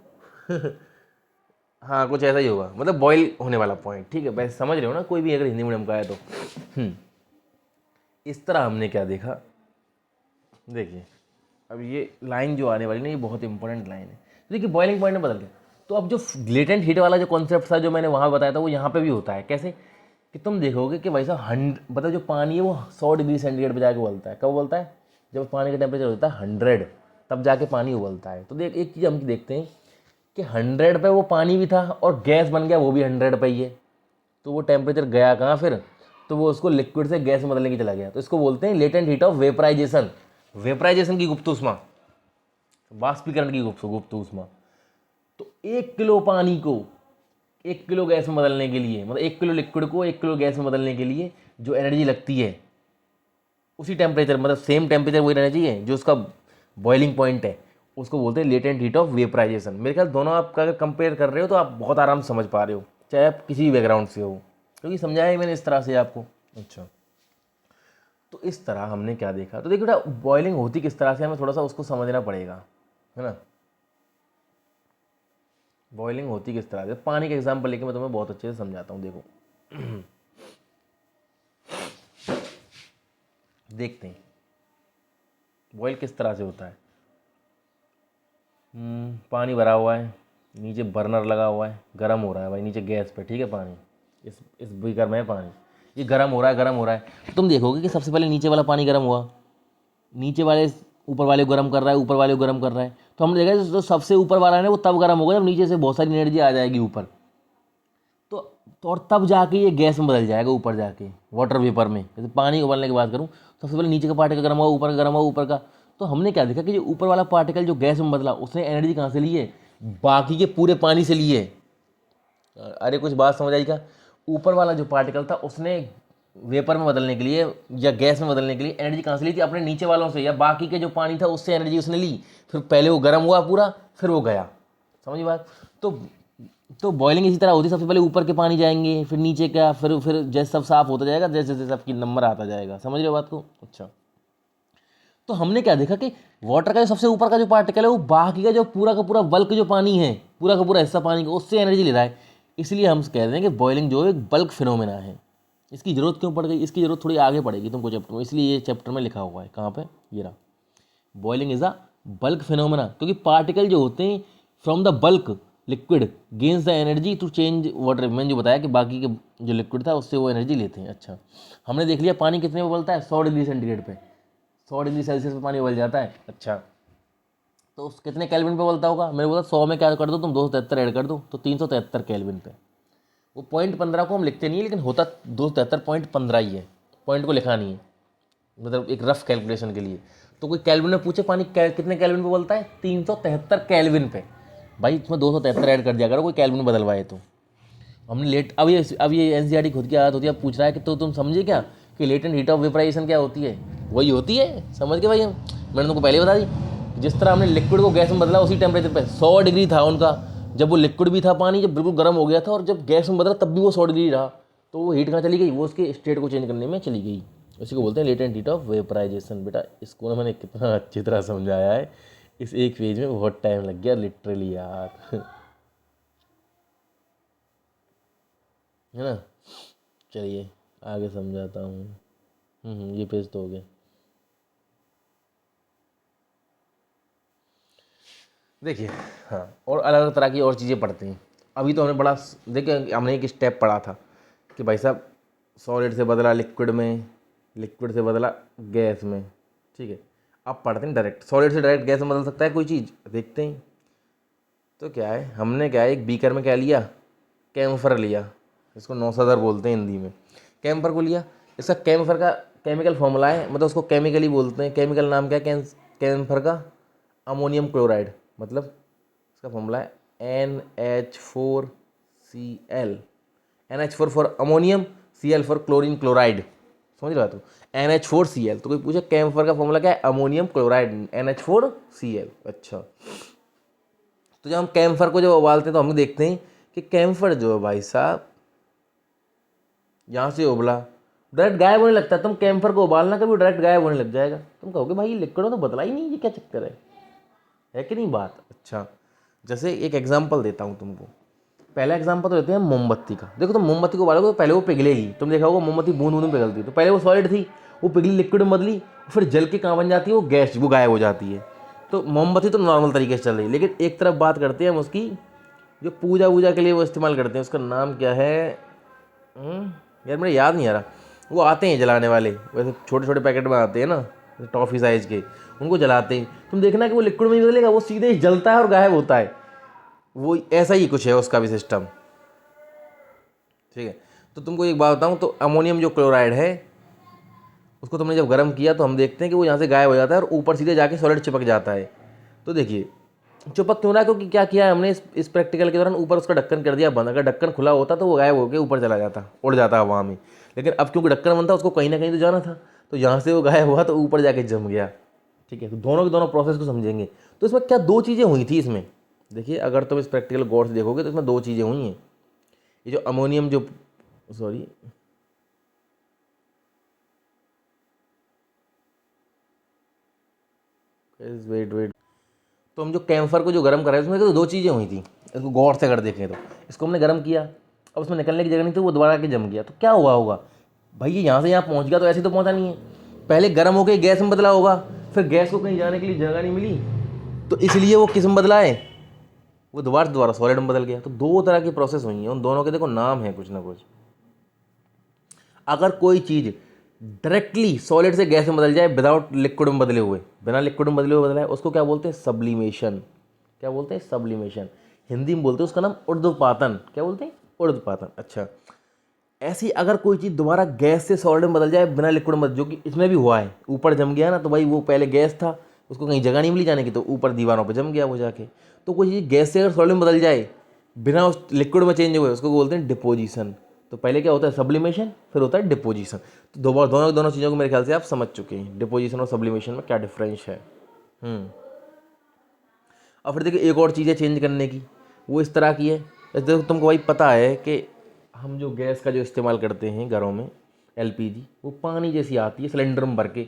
हाँ कुछ ऐसा ही होगा, मतलब बॉईल होने वाला पॉइंट, ठीक है। वैसे समझ रहे हो ना, कोई भी अगर हिंदी मीडियम का है तो। इस तरह हमने क्या देखा, देखिए अब ये लाइन जो आने वाली ना, ये बहुत इंपॉर्टेंट लाइन है। देखिए बॉइलिंग पॉइंट में बदल गया, तो अब जो लेटेंट हीट वाला जो कॉन्सेप्ट था जो मैंने वहाँ बताया था, वो यहाँ पे भी होता है। कैसे कि तुम देखोगे कि वैसा मतलब जो पानी है वो 100 डिग्री सेंटीग्रेड पे जाके उबलता है। कब उबलता है, जब पानी का टेम्परेचर होता है 100, तब जाके पानी उबलता है। तो देख एक चीज़ हम देखते हैं कि 100 पे वो पानी भी था और गैस बन गया वो भी 100 पे ही है। तो वो टेम्परेचर गया कहाँ फिर, तो वो उसको लिक्विड से गैस में बदलने की चला गया। तो इसको बोलते हैं latent heat of vaporisation, vaporisation की गुप्त ऊष्मा, वाष्पीकरण की गुप्त ऊष्मा। तो 1 किलो पानी को 1 किलो गैस में बदलने के लिए, मतलब 1 किलो लिक्विड को 1 किलो गैस में बदलने के लिए जो एनर्जी लगती है उसी टेम्परेचर, मतलब सेम टेम्परेचर वही रहना चाहिए जो उसका बॉइलिंग पॉइंट है, उसको बोलते हैं लेटेंट हीट ऑफ वेपराइजेशन। मेरे ख्याल दोनों आप अगर कंपेयर कर रहे हो तो आप बहुत आराम से समझ पा रहे हो, चाहे आप किसी भी बैकग्राउंड से हो, क्योंकि समझाया ही मैंने इस तरह से आपको। अच्छा, तो इस तरह हमने क्या देखा, तो देखो बेटा बॉइलिंग होती किस तरह से, हमें थोड़ा सा उसको समझना पड़ेगा, है ना। बॉइलिंग होती किस तरह से, पानी का एग्जाम्पल लेके मैं तुम्हें बहुत अच्छे से समझाता हूँ। देखो देखते हैं बॉयल किस तरह से होता है। पानी भरा हुआ है, नीचे बर्नर लगा हुआ है, गर्म हो रहा है भाई नीचे गैस पे, ठीक है। पानी इस बीकर में है पानी, ये गर्म हो रहा है, गर्म हो रहा है। तो तुम देखोगे कि सबसे पहले नीचे वाला पानी गर्म हुआ, नीचे वाले ऊपर वाले को गर्म कर रहा है, ऊपर वाले को गर्म कर रहा है। तो हमने देखा जो सबसे ऊपर वाला है ना वो तब गर्म होगा जब नीचे से बहुत सारी एनर्जी आ जाएगी ऊपर। तो और तब जाके ये गैस में बदल जाएगा ऊपर जाके वाटर वेपर में। जैसे पानी उबलने की बात करूँ, सबसे पहले नीचे का पार्टिकल गर्म हुआ, ऊपर का गर्म हुआ, ऊपर का। तो हमने क्या देखा कि जो ऊपर वाला पार्टिकल जो गैस में बदला उसने एनर्जी कहाँ से ली है, बाकी के पूरे पानी से ली है। अरे कुछ बात समझ आई क्या। ऊपर वाला जो पार्टिकल था उसने वेपर में बदलने के लिए या गैस में बदलने के लिए एनर्जी कहाँ से ली थी, अपने नीचे वालों से या बाकी के जो पानी था उससे एनर्जी उसने ली। फिर पहले वो गर्म हुआ पूरा, फिर वो गया। समझी बात। तो बॉइलिंग इसी तरह होती है, सबसे पहले ऊपर के पानी जाएंगे, फिर नीचे का, फिर जैसे सब साफ होता जाएगा, जैसे जैसे सबकी नंबर आता जाएगा। समझ रहे हो बात को। अच्छा, तो हमने क्या देखा कि वाटर का जो सबसे ऊपर का जो पार्टिकल है वो बाकी का जो पूरा का पूरा बल्क जो पानी है, पूरा का पूरा हिस्सा पानी का, उससे एनर्जी ले रहा है। इसलिए हम कह रहे हैं कि बॉइलिंग जो है एक बल्क फिनोमेना है। इसकी ज़रूरत क्यों पड़ गई, इसकी ज़रूरत थोड़ी आगे पड़ेगी तुमको चैप्टर में, इसलिए ये चैप्टर में लिखा हुआ है। कहाँ पे, ये रहा, boiling is a bulk phenomena. क्योंकि पार्टिकल जो होते हैं from the bulk liquid gains the energy to change water. मैंने जो बताया कि बाकी के जो लिक्विड था उससे वो एनर्जी लेते हैं। अच्छा, हमने देख लिया पानी कितने में उबलता है, 100 डिग्री सेंटीग्रेड पे, 100 डिग्री सेल्सियस पे पानी उबल जाता है। अच्छा, तो उस कितने केल्विन पे उबलता होगा, मेरे बोला 100 में क्या कर दो तुम, 273 ऐड कर दो तो 373 केल्विन पे। वो 0.15 को हम लिखते नहीं है, लेकिन होता 273.15 ही है, पॉइंट को लिखा नहीं है, मतलब एक रफ कैलकुलेशन के लिए। तो कोई केल्विन में पूछे पानी कितने केल्विन पे उबलता है, 373 केल्विन पे। भाई इसमें 273 ऐड कर दिया करो कोई केल्विन बदलवाए तो। हमने लेट अब ये एनसीईआरटी खुद की आदत होती है, अब पूछ रहा है कि तो तुम समझे क्या कि लेटेंट हीट ऑफ वेपराइजेशन क्या होती है, वही होती है। समझ के भाई, हम मैंने तुमको पहले बता दी, जिस तरह हमने लिक्विड को गैस में बदला उसी टेम्परेचर पे 100 डिग्री था उनका, जब वो लिक्विड भी था पानी, जब बिल्कुल गर्म हो गया था, और जब गैस में बदला तब भी वो 100 डिग्री रहा। तो वो हीट कहाँ चली गई, वो उसके स्टेट को चेंज करने में चली गई। उसी को बोलते हैं लेटेंट हीट ऑफ वेपराइजेशन। बेटा इसको ना मैंने कितना अच्छी तरह समझाया है, इस एक पेज में बहुत टाइम लग गया लिटरली यार है ना। चलिए आगे समझाता हूँ। ये पेज तो हो गया। देखिए, हाँ, और अलग अलग तरह की और चीज़ें पढ़ते हैं। अभी तो हमने बड़ा, देखिए हमने एक स्टेप पढ़ा था कि भाई साहब सॉलिड से बदला लिक्विड में, लिक्विड से बदला गैस में, ठीक है। अब पढ़ते हैं डायरेक्ट, सॉलिड से डायरेक्ट गैस में बदल सकता है कोई चीज़, देखते हैं। तो क्या है, हमने क्या है, एक बीकर में क्या लिया, कैम्फर लिया, इसको नौसदर बोलते हैं हिंदी में। कैम्फर को लिया, इसका कैम्फर का केमिकल फॉर्मूला है, मतलब उसको केमिकली बोलते हैं, केमिकल नाम क्या है कैम्फर का, अमोनियम क्लोराइड। मतलब इसका फॉर्मूला है NH4Cl, NH4 for ammonium, Cl for chlorine chloride. समझ रहे हो तो NH4Cl। तो कोई पूछे कैम्फर का फॉर्मूला क्या है, अमोनियम क्लोराइड, NH4Cl। अच्छा, तो जब हम कैम्फर को जब उबालते हैं तो हम देखते हैं कि कैम्फर जो है भाई साहब यहाँ से उबला डायरेक्ट गायब होने लगता है। तुम कैम्फर को उबालना कभी डायरेक्ट गायब होने लग जाएगा, तुम कहोगे भाई ये लिक्विड तो बदला ही नहीं, ये क्या चक्कर है कि नहीं बात। अच्छा, जैसे एक एग्जांपल देता हूँ तुमको। पहला एग्जांपल तो देते हैं मोमबत्ती का। देखो तुम मोमबत्ती को उबालोगे तो पहले वो पिघलेगी, तुम देखा होगा मोमबत्ती बूंद बूंद में पिघलती है। तो पहले वो सॉलिड थी, वो पिघली लिक्विड में बदली, फिर जल के कहाँ बन जाती है, वो गैस, वो गायब हो जाती है। तो मोमबत्ती तो नॉर्मल तरीके से चल रही है, लेकिन एक तरफ बात करते हैं हम उसकी, जो पूजा वूजा के लिए वो इस्तेमाल करते हैं, उसका नाम क्या है यार मेरे याद नहीं आ रहा। वो आते हैं जलाने वाले, वैसे छोटे छोटे पैकेट में आते हैं ना, टॉफ़ी साइज़ के, उनको जलाते हैं। तुम देखना कि वो लिक्विड में ही बदलेगा, वो सीधे जलता है और गायब होता है। वो ऐसा ही कुछ है उसका भी सिस्टम, ठीक है। तो तुमको एक बात बताऊँ, तो अमोनियम जो क्लोराइड है उसको तुमने जब गर्म किया तो हम देखते हैं कि वो यहाँ से गायब हो जाता है और ऊपर सीधे जाके सॉलिड चिपक जाता है। तो देखिए चिपक क्यों रहा है, क्योंकि क्या किया है हमने, इस प्रैक्टिकल के दौरान ऊपर उसका ढक्कन कर दिया बंद। अगर ढक्कन खुला होता तो वो गायब होकर ऊपर चला जाता, उड़ जाता हवा में। लेकिन अब क्योंकि ढक्कन बंद था, उसको कहीं ना कहीं तो जाना था, तो यहाँ से वो गायब हुआ तो ऊपर जाके जम गया। ठीक है, तो दोनों के दोनों प्रोसेस को समझेंगे। तो इसमें क्या दो चीज़ें हुई थी इसमें, देखिए अगर तुम इस प्रैक्टिकल गौर से देखोगे तो इसमें दो चीज़ें हुई हैं। ये जो अमोनियम जो सॉरी वेट वेट तो हम जो कैम्फर को जो गर्म कर रहे हैं उसमें तो दो चीज़ें हुई थी, इसको गौर से अगर देखें तो इसको हमने गर्म किया, अब उसमें निकलने की जगह नहीं थी, वो दोबारा के जम गया। तो क्या हुआ होगा भाई, ये यहाँ से यहाँ पहुँच गया तो ऐसे तो पहुँचा नहीं है, पहले गर्म होकर गैस में बदला होगा, फिर गैस को कहीं जाने के लिए जगह नहीं मिली तो इसलिए वो किस में बदला है, वो दोबारा सॉलिड में बदल गया। तो दो तरह की प्रोसेस हुई है, उन दोनों के देखो नाम है कुछ ना कुछ। अगर कोई चीज़ डायरेक्टली सॉलिड से गैस में बदल जाए विदाउट लिक्विड में बदले हुए, बिना लिक्विड में बदले हुए बदला है, उसको क्या बोलते हैं, सब्लिमेशन। क्या बोलते हैं, सब्लिमेशन। हिंदी में बोलते हैं उसका नाम ऊर्ध्वपातन। क्या बोलते हैं, ऊर्ध्वपातन। अच्छा, ऐसी अगर कोई चीज़ दोबारा गैस से सॉलिड में बदल जाए बिना लिक्विड में, जो कि इसमें भी हुआ है, ऊपर जम गया ना, तो भाई वो पहले गैस था, उसको कहीं जगह नहीं मिली जाने की, तो ऊपर दीवारों पर जम गया वो जाके। तो कोई चीज़ गैस से अगर सॉलिड में बदल जाए बिना उस लिक्विड में चेंज हुए, उसको बोलते हैं डिपोजिशन। तो पहले क्या होता है, सब्लिमेशन, फिर होता है डिपोजिशन। तो दोनों चीज़ों को मेरे ख्याल से आप समझ चुके हैं, डिपोजिशन और सब्लिमेशन में क्या डिफरेंस है। और फिर देखिए एक और चीज़ है चेंज करने की, वो इस तरह की है, जैसे तुमको भाई पता है कि हम जो गैस का जो इस्तेमाल करते हैं घरों में, एलपीजी, वो पानी जैसी आती है सिलेंडर में भर के,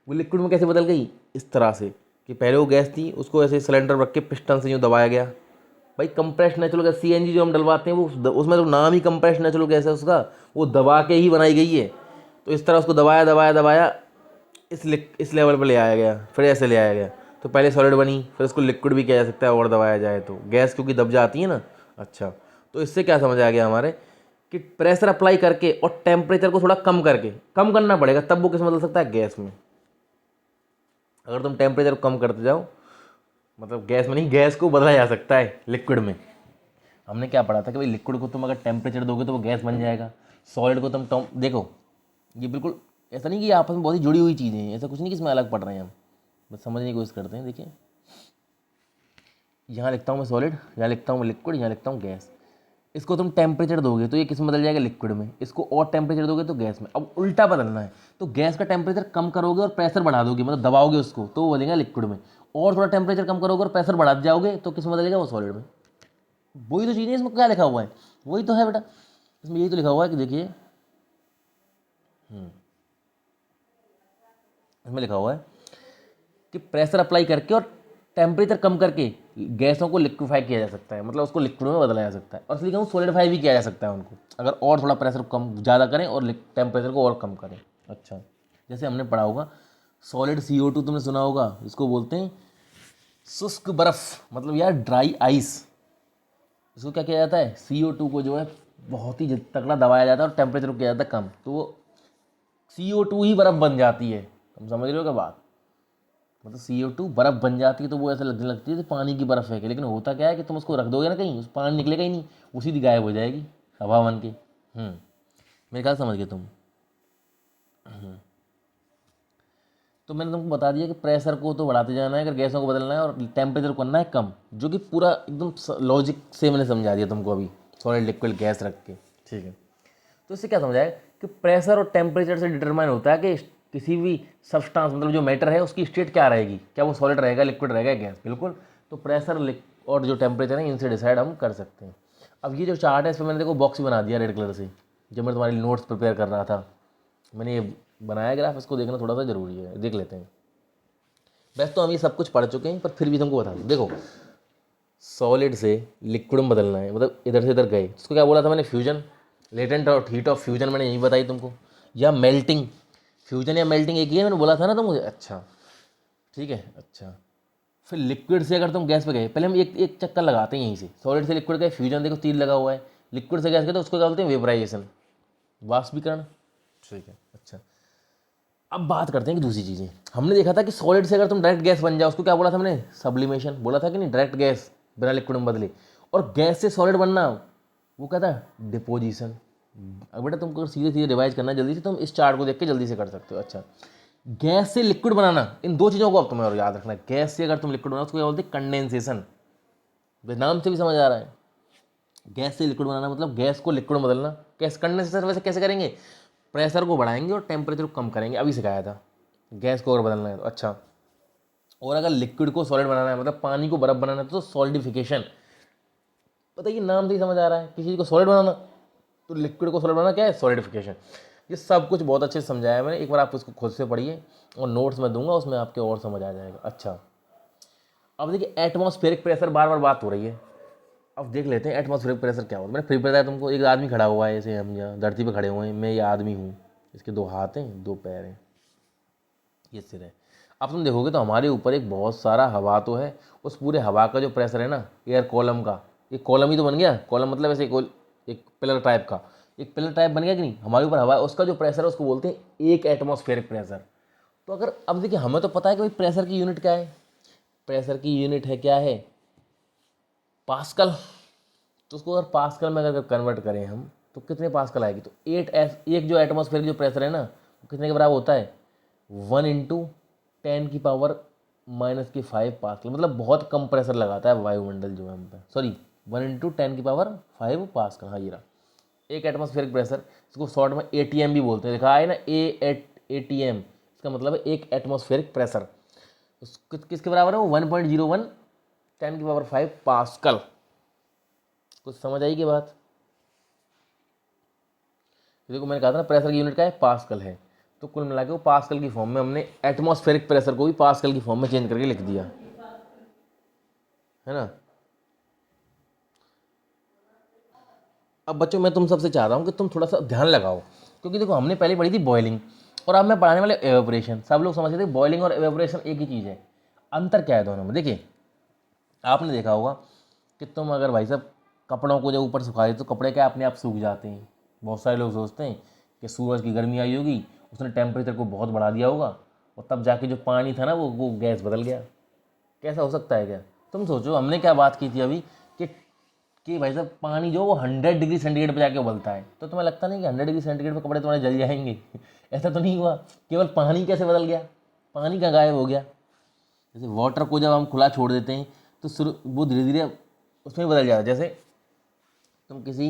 वो लिक्विड में कैसे बदल गई, इस तरह से कि पहले वो गैस थी, उसको ऐसे सिलेंडर रख के पिस्टन से यूँ दबाया गया। भाई कंप्रेस्ड नेचुरल गैस सीएनजी जो हम डलवाते हैं वो उसमें तो नाम ही कंप्रेस्ड नेचुरल गैस है उसका, वो दबा के ही बनाई गई है। तो इस तरह उसको दबाया दबाया दबाया इस लेवल पर ले आया गया, फिर ऐसे ले आया गया। तो पहले सॉलिड बनी, फिर उसको लिक्विड भी किया जा सकता है और दबाया जाए तो गैस, क्योंकि दब जाती है ना। अच्छा, तो इससे क्या समझ आ गया हमारे कि प्रेशर अप्लाई करके और टेम्परेचर को थोड़ा कम करके, कम करना पड़ेगा तब वो किस में बदल सकता है, गैस में। अगर तुम टेम्परेचर को कम करते जाओ, मतलब गैस में नहीं, गैस को बदला जा सकता है लिक्विड में। हमने क्या पढ़ा था कि भाई लिक्विड को तुम अगर टेम्परेचर दोगे तो वो गैस बन जाएगा, सॉलिड को तुम देखो, ये बिल्कुल ऐसा नहीं कि ये आपस में बहुत ही जुड़ी हुई चीज़ें हैं, ऐसा कुछ नहीं कि इसमें अलग पढ़ रहे हैं हम, बस समझने की कोशिश करते हैं। देखिए यहाँ लिखता हूँ मैं सॉलिड, यहाँ लिखता हूँ मैं लिक्विड, यहाँ लिखता हूँ गैस। इसको तुम टेम्परेचर दोगे तो ये किस में बदल जाएगा, लिक्विड में। इसको और टेम्परेचर दोगे तो गैस में। अब उल्टा बदलना है, तो गैस का टेम्परेचर कम करोगे और प्रेशर बढ़ा दोगे, मतलब दबाओगे उसको, तो वो बदलेगा लिक्विड में। और थोड़ा टेम्परेचर कम करोगे और प्रेशर बढ़ा जाओगे तो किस में बदलेगा, वो सॉलिड में। वही तो चीज़ है, इसमें क्या लिखा हुआ है, वही तो है बेटा, इसमें यही तो लिखा हुआ है कि देखिए इसमें लिखा हुआ है कि प्रेशर अप्लाई करके और टेम्परेचर कम करके गैसों को लिक्विफाई किया जा सकता है, मतलब उसको लिक्विड में बदला जा सकता है। और इसलिए कहूँ सॉलिडिफाई भी किया जा सकता है उनको, अगर और थोड़ा प्रेशर कम ज़्यादा करें और टेम्परेचर को और कम करें। अच्छा, जैसे हमने पढ़ा होगा सॉलिड CO2 तुमने सुना होगा, इसको बोलते हैं शुष्क बर्फ़, मतलब यार ड्राई आइस। इसको क्या किया जाता है, CO2 को जो है बहुत ही तगड़ा दबाया जाता है और टेम्परेचर को किया जाता है कम, तो वो CO2 ही बर्फ़ बन जाती है। तुम समझ रहे हो क्या बात, मतलब CO2 बर्फ़ बन जाती है तो वो ऐसा लगने लगती है कि पानी की बर्फ़ है, लेकिन होता क्या है कि तुम उसको रख दोगे ना कहीं, उस पानी निकलेगा ही नहीं, उसी दी गायब हो जाएगी हवा बन के। मेरे ख्याल समझ गए तुम। तो मैंने तुमको बता दिया कि प्रेशर को तो बढ़ाते जाना है अगर गैसों को बदलना है, और टेम्परेचर को करना है कम, जो कि पूरा एकदम लॉजिक से मैंने समझा दिया तुमको अभी, सॉलिड लिक्विड गैस रख के। ठीक है, तो इससे क्या समझाया कि प्रेशर और टेम्परेचर से डिटरमाइन होता है कि किसी भी सब्सटेंस, मतलब जो मैटर है उसकी स्टेट क्या रहेगी, क्या वो सॉलिड रहेगा, लिक्विड रहेगा, गैस। बिल्कुल, तो प्रेशर और जो टेम्परेचर है इनसे डिसाइड हम कर सकते हैं। अब ये जो चार्ट है इस पर मैंने देखो बॉक्स बना दिया रेड कलर से, जब मैं तुम्हारी नोट्स प्रिपेयर कर रहा था मैंने ये बनाया ग्राफ, इसको देखना थोड़ा सा ज़रूरी है, देख लेते हैं। वैसे तो हम ये सब कुछ पढ़ चुके हैं पर फिर भी तुमको बता दूँ, देखो सॉलिड से लिक्विड में बदलना है, मतलब इधर से इधर गए, इसको क्या बोला था मैंने, फ्यूजन। लेटेंट और हीट ऑफ फ्यूजन मैंने यही बताई तुमको, या मेल्टिंग। फ्यूजन या मेल्टिंग एक ही है, मैंने बोला था ना तुमको। अच्छा ठीक है, अच्छा फिर लिक्विड से अगर तुम गैस पे गए, पहले हम एक चक्कर लगाते हैं यहीं से, सॉलिड से लिक्विड गए, फ्यूजन देखो तीर लगा हुआ है, लिक्विड से गैस गए तो उसको क्या बोलते हैं, वेपराइजेशन, वाष्पीकरण। ठीक है, अच्छा अब बात करते हैं कि दूसरी चीज़ें। हमने देखा था कि सॉलिड से अगर तुम डायरेक्ट गैस बन जाओ, उसको क्या बोला था हमने, सब्लिमेशन बोला था कि नहीं, डायरेक्ट गैस बिना लिक्विड में बदले। और गैस से सॉलिड बनना वो क्या था, डिपोजिशन। अब बेटा तुमको सीधे सीधे रिवाइज करना जल्दी से, तुम इस चार्ट को देख के जल्दी से कर सकते हो। अच्छा, गैस से लिक्विड बनाना, इन दो चीज़ों को अब तुम्हें और याद रखना है। गैस से अगर तुम लिक्विड बनाओ उसको क्या बोलते हैं, कंडेंसेशन। नाम से भी समझ आ रहा है, गैस से लिक्विड बनाना मतलब गैस को लिक्विड में बदलना। कैसे कंडेंसेशन, वैसे कैसे करेंगे, प्रेशर को बढ़ाएंगे और टेम्परेचर को कम करेंगे, अभी सिखाया था। गैस को अगर बदलना है तो अच्छा, और अगर लिक्विड को सॉलिड बनाना है, मतलब पानी को बर्फ बनाना है, तो सॉलिडिफिकेशन। बताइए, नाम से ही समझ आ रहा है, किसी चीज़ को सॉलिड बनाना तो लिक्विड को सॉलिड बनाना क्या है, सॉलिडिफिकेशन। ये सब कुछ बहुत अच्छे से समझाया है मैंने, एक बार आप उसको खुद से पढ़िए और नोट्स में दूंगा, उसमें आपके और समझ आ जाएगा। अच्छा, अब देखिए एटमॉस्फेरिक प्रेशर, बार बार बात हो रही है, अब देख लेते हैं एटमॉस्फेरिक प्रेशर क्या होता है। मैंने फिर बताया तुमको, एक आदमी खड़ा हुआ है, ऐसे हम यहाँ धरती पे खड़े हुए हैं, मैं ये आदमी हूँ, इसके 2 हाथ हैं, 2 पैर हैं, ये सिर है। अब तुम देखोगे तो हमारे ऊपर एक बहुत सारा हवा तो है, उस पूरे हवा का जो प्रेशर है ना, एयर कॉलम का, एक कॉलम ही तो बन गया, कॉलम मतलब ऐसे एक पिलर टाइप का, एक पिलर टाइप बन गया कि नहीं, हमारे ऊपर हवा है, उसका जो प्रेशर है उसको बोलते हैं एक एटमॉस्फेरिक प्रेशर। तो अगर अब देखिए, हमें तो पता है कि भाई प्रेशर की यूनिट क्या है, प्रेशर की यूनिट है क्या है, पास्कल। तो उसको अगर पास्कल में अगर कन्वर्ट करें हम तो कितने पास्कल आएगी, तो एक जो एटमॉस्फेयर जो प्रेशर है ना, वो कितने के बराबर होता है, 1 × 10⁻⁵ पास्कल। मतलब बहुत कम प्रेशर लगाता है वायुमंडल जो है हम पे, सॉरी 1 × 10⁻⁵ पास्कल। हाँ ये रहा एक एटमॉस्फेरिक प्रेशर, इसको शॉर्ट में ATM भी बोलते हैं, देखा है ना, ATM, इसका मतलब है एक एटमॉस्फेरिक प्रेशर। किसके बराबर है वो, 1.01 × 10⁵ पास्कल। कुछ समझ आई कि बात। देखो मैंने कहा था ना प्रेशर की यूनिट का है पास्कल है, तो कुल मिला के वो पास्कल की फॉर्म में हमने एटमॉस्फेरिक प्रेशर को भी पास्कल की फॉर्म में चेंज करके लिख दिया है ना। अब बच्चों मैं तुम सबसे चाह रहा हूँ कि तुम थोड़ा सा ध्यान लगाओ, क्योंकि देखो हमने पहले पढ़ी थी बॉइलिंग, और अब मैं पढ़ाने वाले एवेपोरेशन। सब लोग समझते थे बॉइलिंग और एवेपोरेशन एक ही चीज़ है, अंतर क्या है दोनों में। देखिए आपने देखा होगा कि तुम अगर भाई साहब कपड़ों को जब ऊपर सुखा देते तो कपड़े क्या अपने आप सूख जाते हैं। बहुत सारे लोग सोचते हैं कि सूरज की गर्मी आई होगी, उसने टेम्परेचर को बहुत बढ़ा दिया होगा, और तब जाके जो पानी था ना वो गैस बदल गया। कैसा हो सकता है क्या। तुम सोचो हमने क्या बात की थी अभी कि भाई साहब पानी जो वो 100 डिग्री सेंटीग्रेड पे जाके उबलता है, तो तुम्हें लगता नहीं कि 100 डिग्री सेंटीग्रेड पे कपड़े तुम्हारे जल जाएंगे ऐसा तो नहीं हुआ, केवल पानी कैसे बदल गया, पानी का गायब हो गया। जैसे वाटर को जब हम खुला छोड़ देते हैं तो वो धीरे धीरे उसमें बदल जाता है। जैसे तुम किसी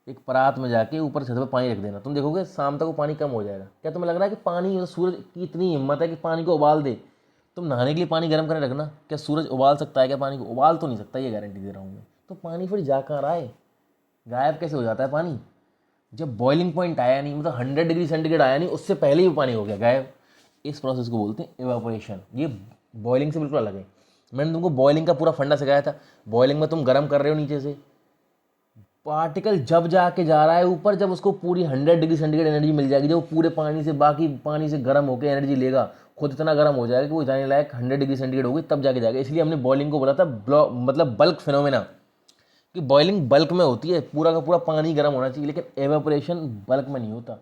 एक परात में जाके ऊपर छत पे पानी रख देना, तुम देखोगे शाम तक वो पानी कम हो जाएगा। क्या तुम्हें लग रहा है कि पानी, सूरज की इतनी हिम्मत है कि पानी को उबाल दे। तुम नहाने के लिए पानी गर्म करके रखना, क्या सूरज उबाल सकता है क्या पानी को, उबाल तो नहीं सकता, ये गारंटी दे रहा हूँ मैं। तो पानी फिर जा कहाँ रहा है, गायब कैसे हो जाता है पानी। जब बॉइलिंग पॉइंट आया नहीं, मतलब 100 डिग्री सेंटीग्रेड आया नहीं, उससे पहले ही वो पानी हो गया गायब। इस प्रोसेस को बोलते हैं एवापोरेशन। ये बॉइलिंग से बिल्कुल अलग है। मैंने तुमको बॉइलिंग का पूरा फंडा सिखाया था। बॉइलिंग में तुम गर्म कर रहे हो नीचे से, पार्टिकल जब जाके जा रहा है ऊपर, जब उसको पूरी 100 डिग्री सेंटीग्रेड एनर्जी मिल जाएगी, जब वो पूरे पानी से, बाकी पानी से गर्म होकर एनर्जी लेगा, खुद इतना गर्म हो जाएगा कि वो जाने लायक 100 डिग्री सेंटीग्रेड होगी, तब जाके जाएगा। इसलिए हमने बॉइलिंग को बोला था मतलब बल्क फिनोमेना, कि बॉइलिंग बल्क में होती है, पूरा का पूरा पानी गर्म होना चाहिए, लेकिन एवेपोरेशन बल्क में नहीं होता।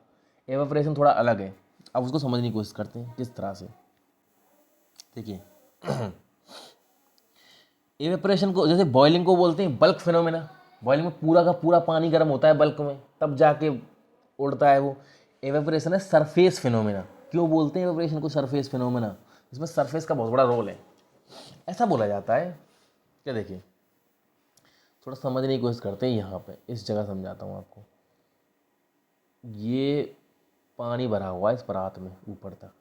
एवेपोरेशन थोड़ा अलग है। अब उसको समझने की कोशिश करते हैं किस तरह से। देखिए एवेपोरेशन को, जैसे बॉइलिंग को बोलते हैं बल्क फिनोमेना, बॉइलिंग में पूरा का पूरा पानी गर्म होता है बल्क में, तब जाके उड़ता है वो। एवेपोरेशन है सरफेस फिनोमेना। क्यों बोलते हैं एवेपोरेशन को सरफेस फिनोमेना, इसमें सरफेस का बहुत बड़ा रोल है, ऐसा बोला जाता है। क्या देखिए थोड़ा समझने की कोशिश करते हैं, यहाँ पे इस जगह समझाता हूँ आपको। ये पानी भरा हुआ है इस परात में ऊपर तक,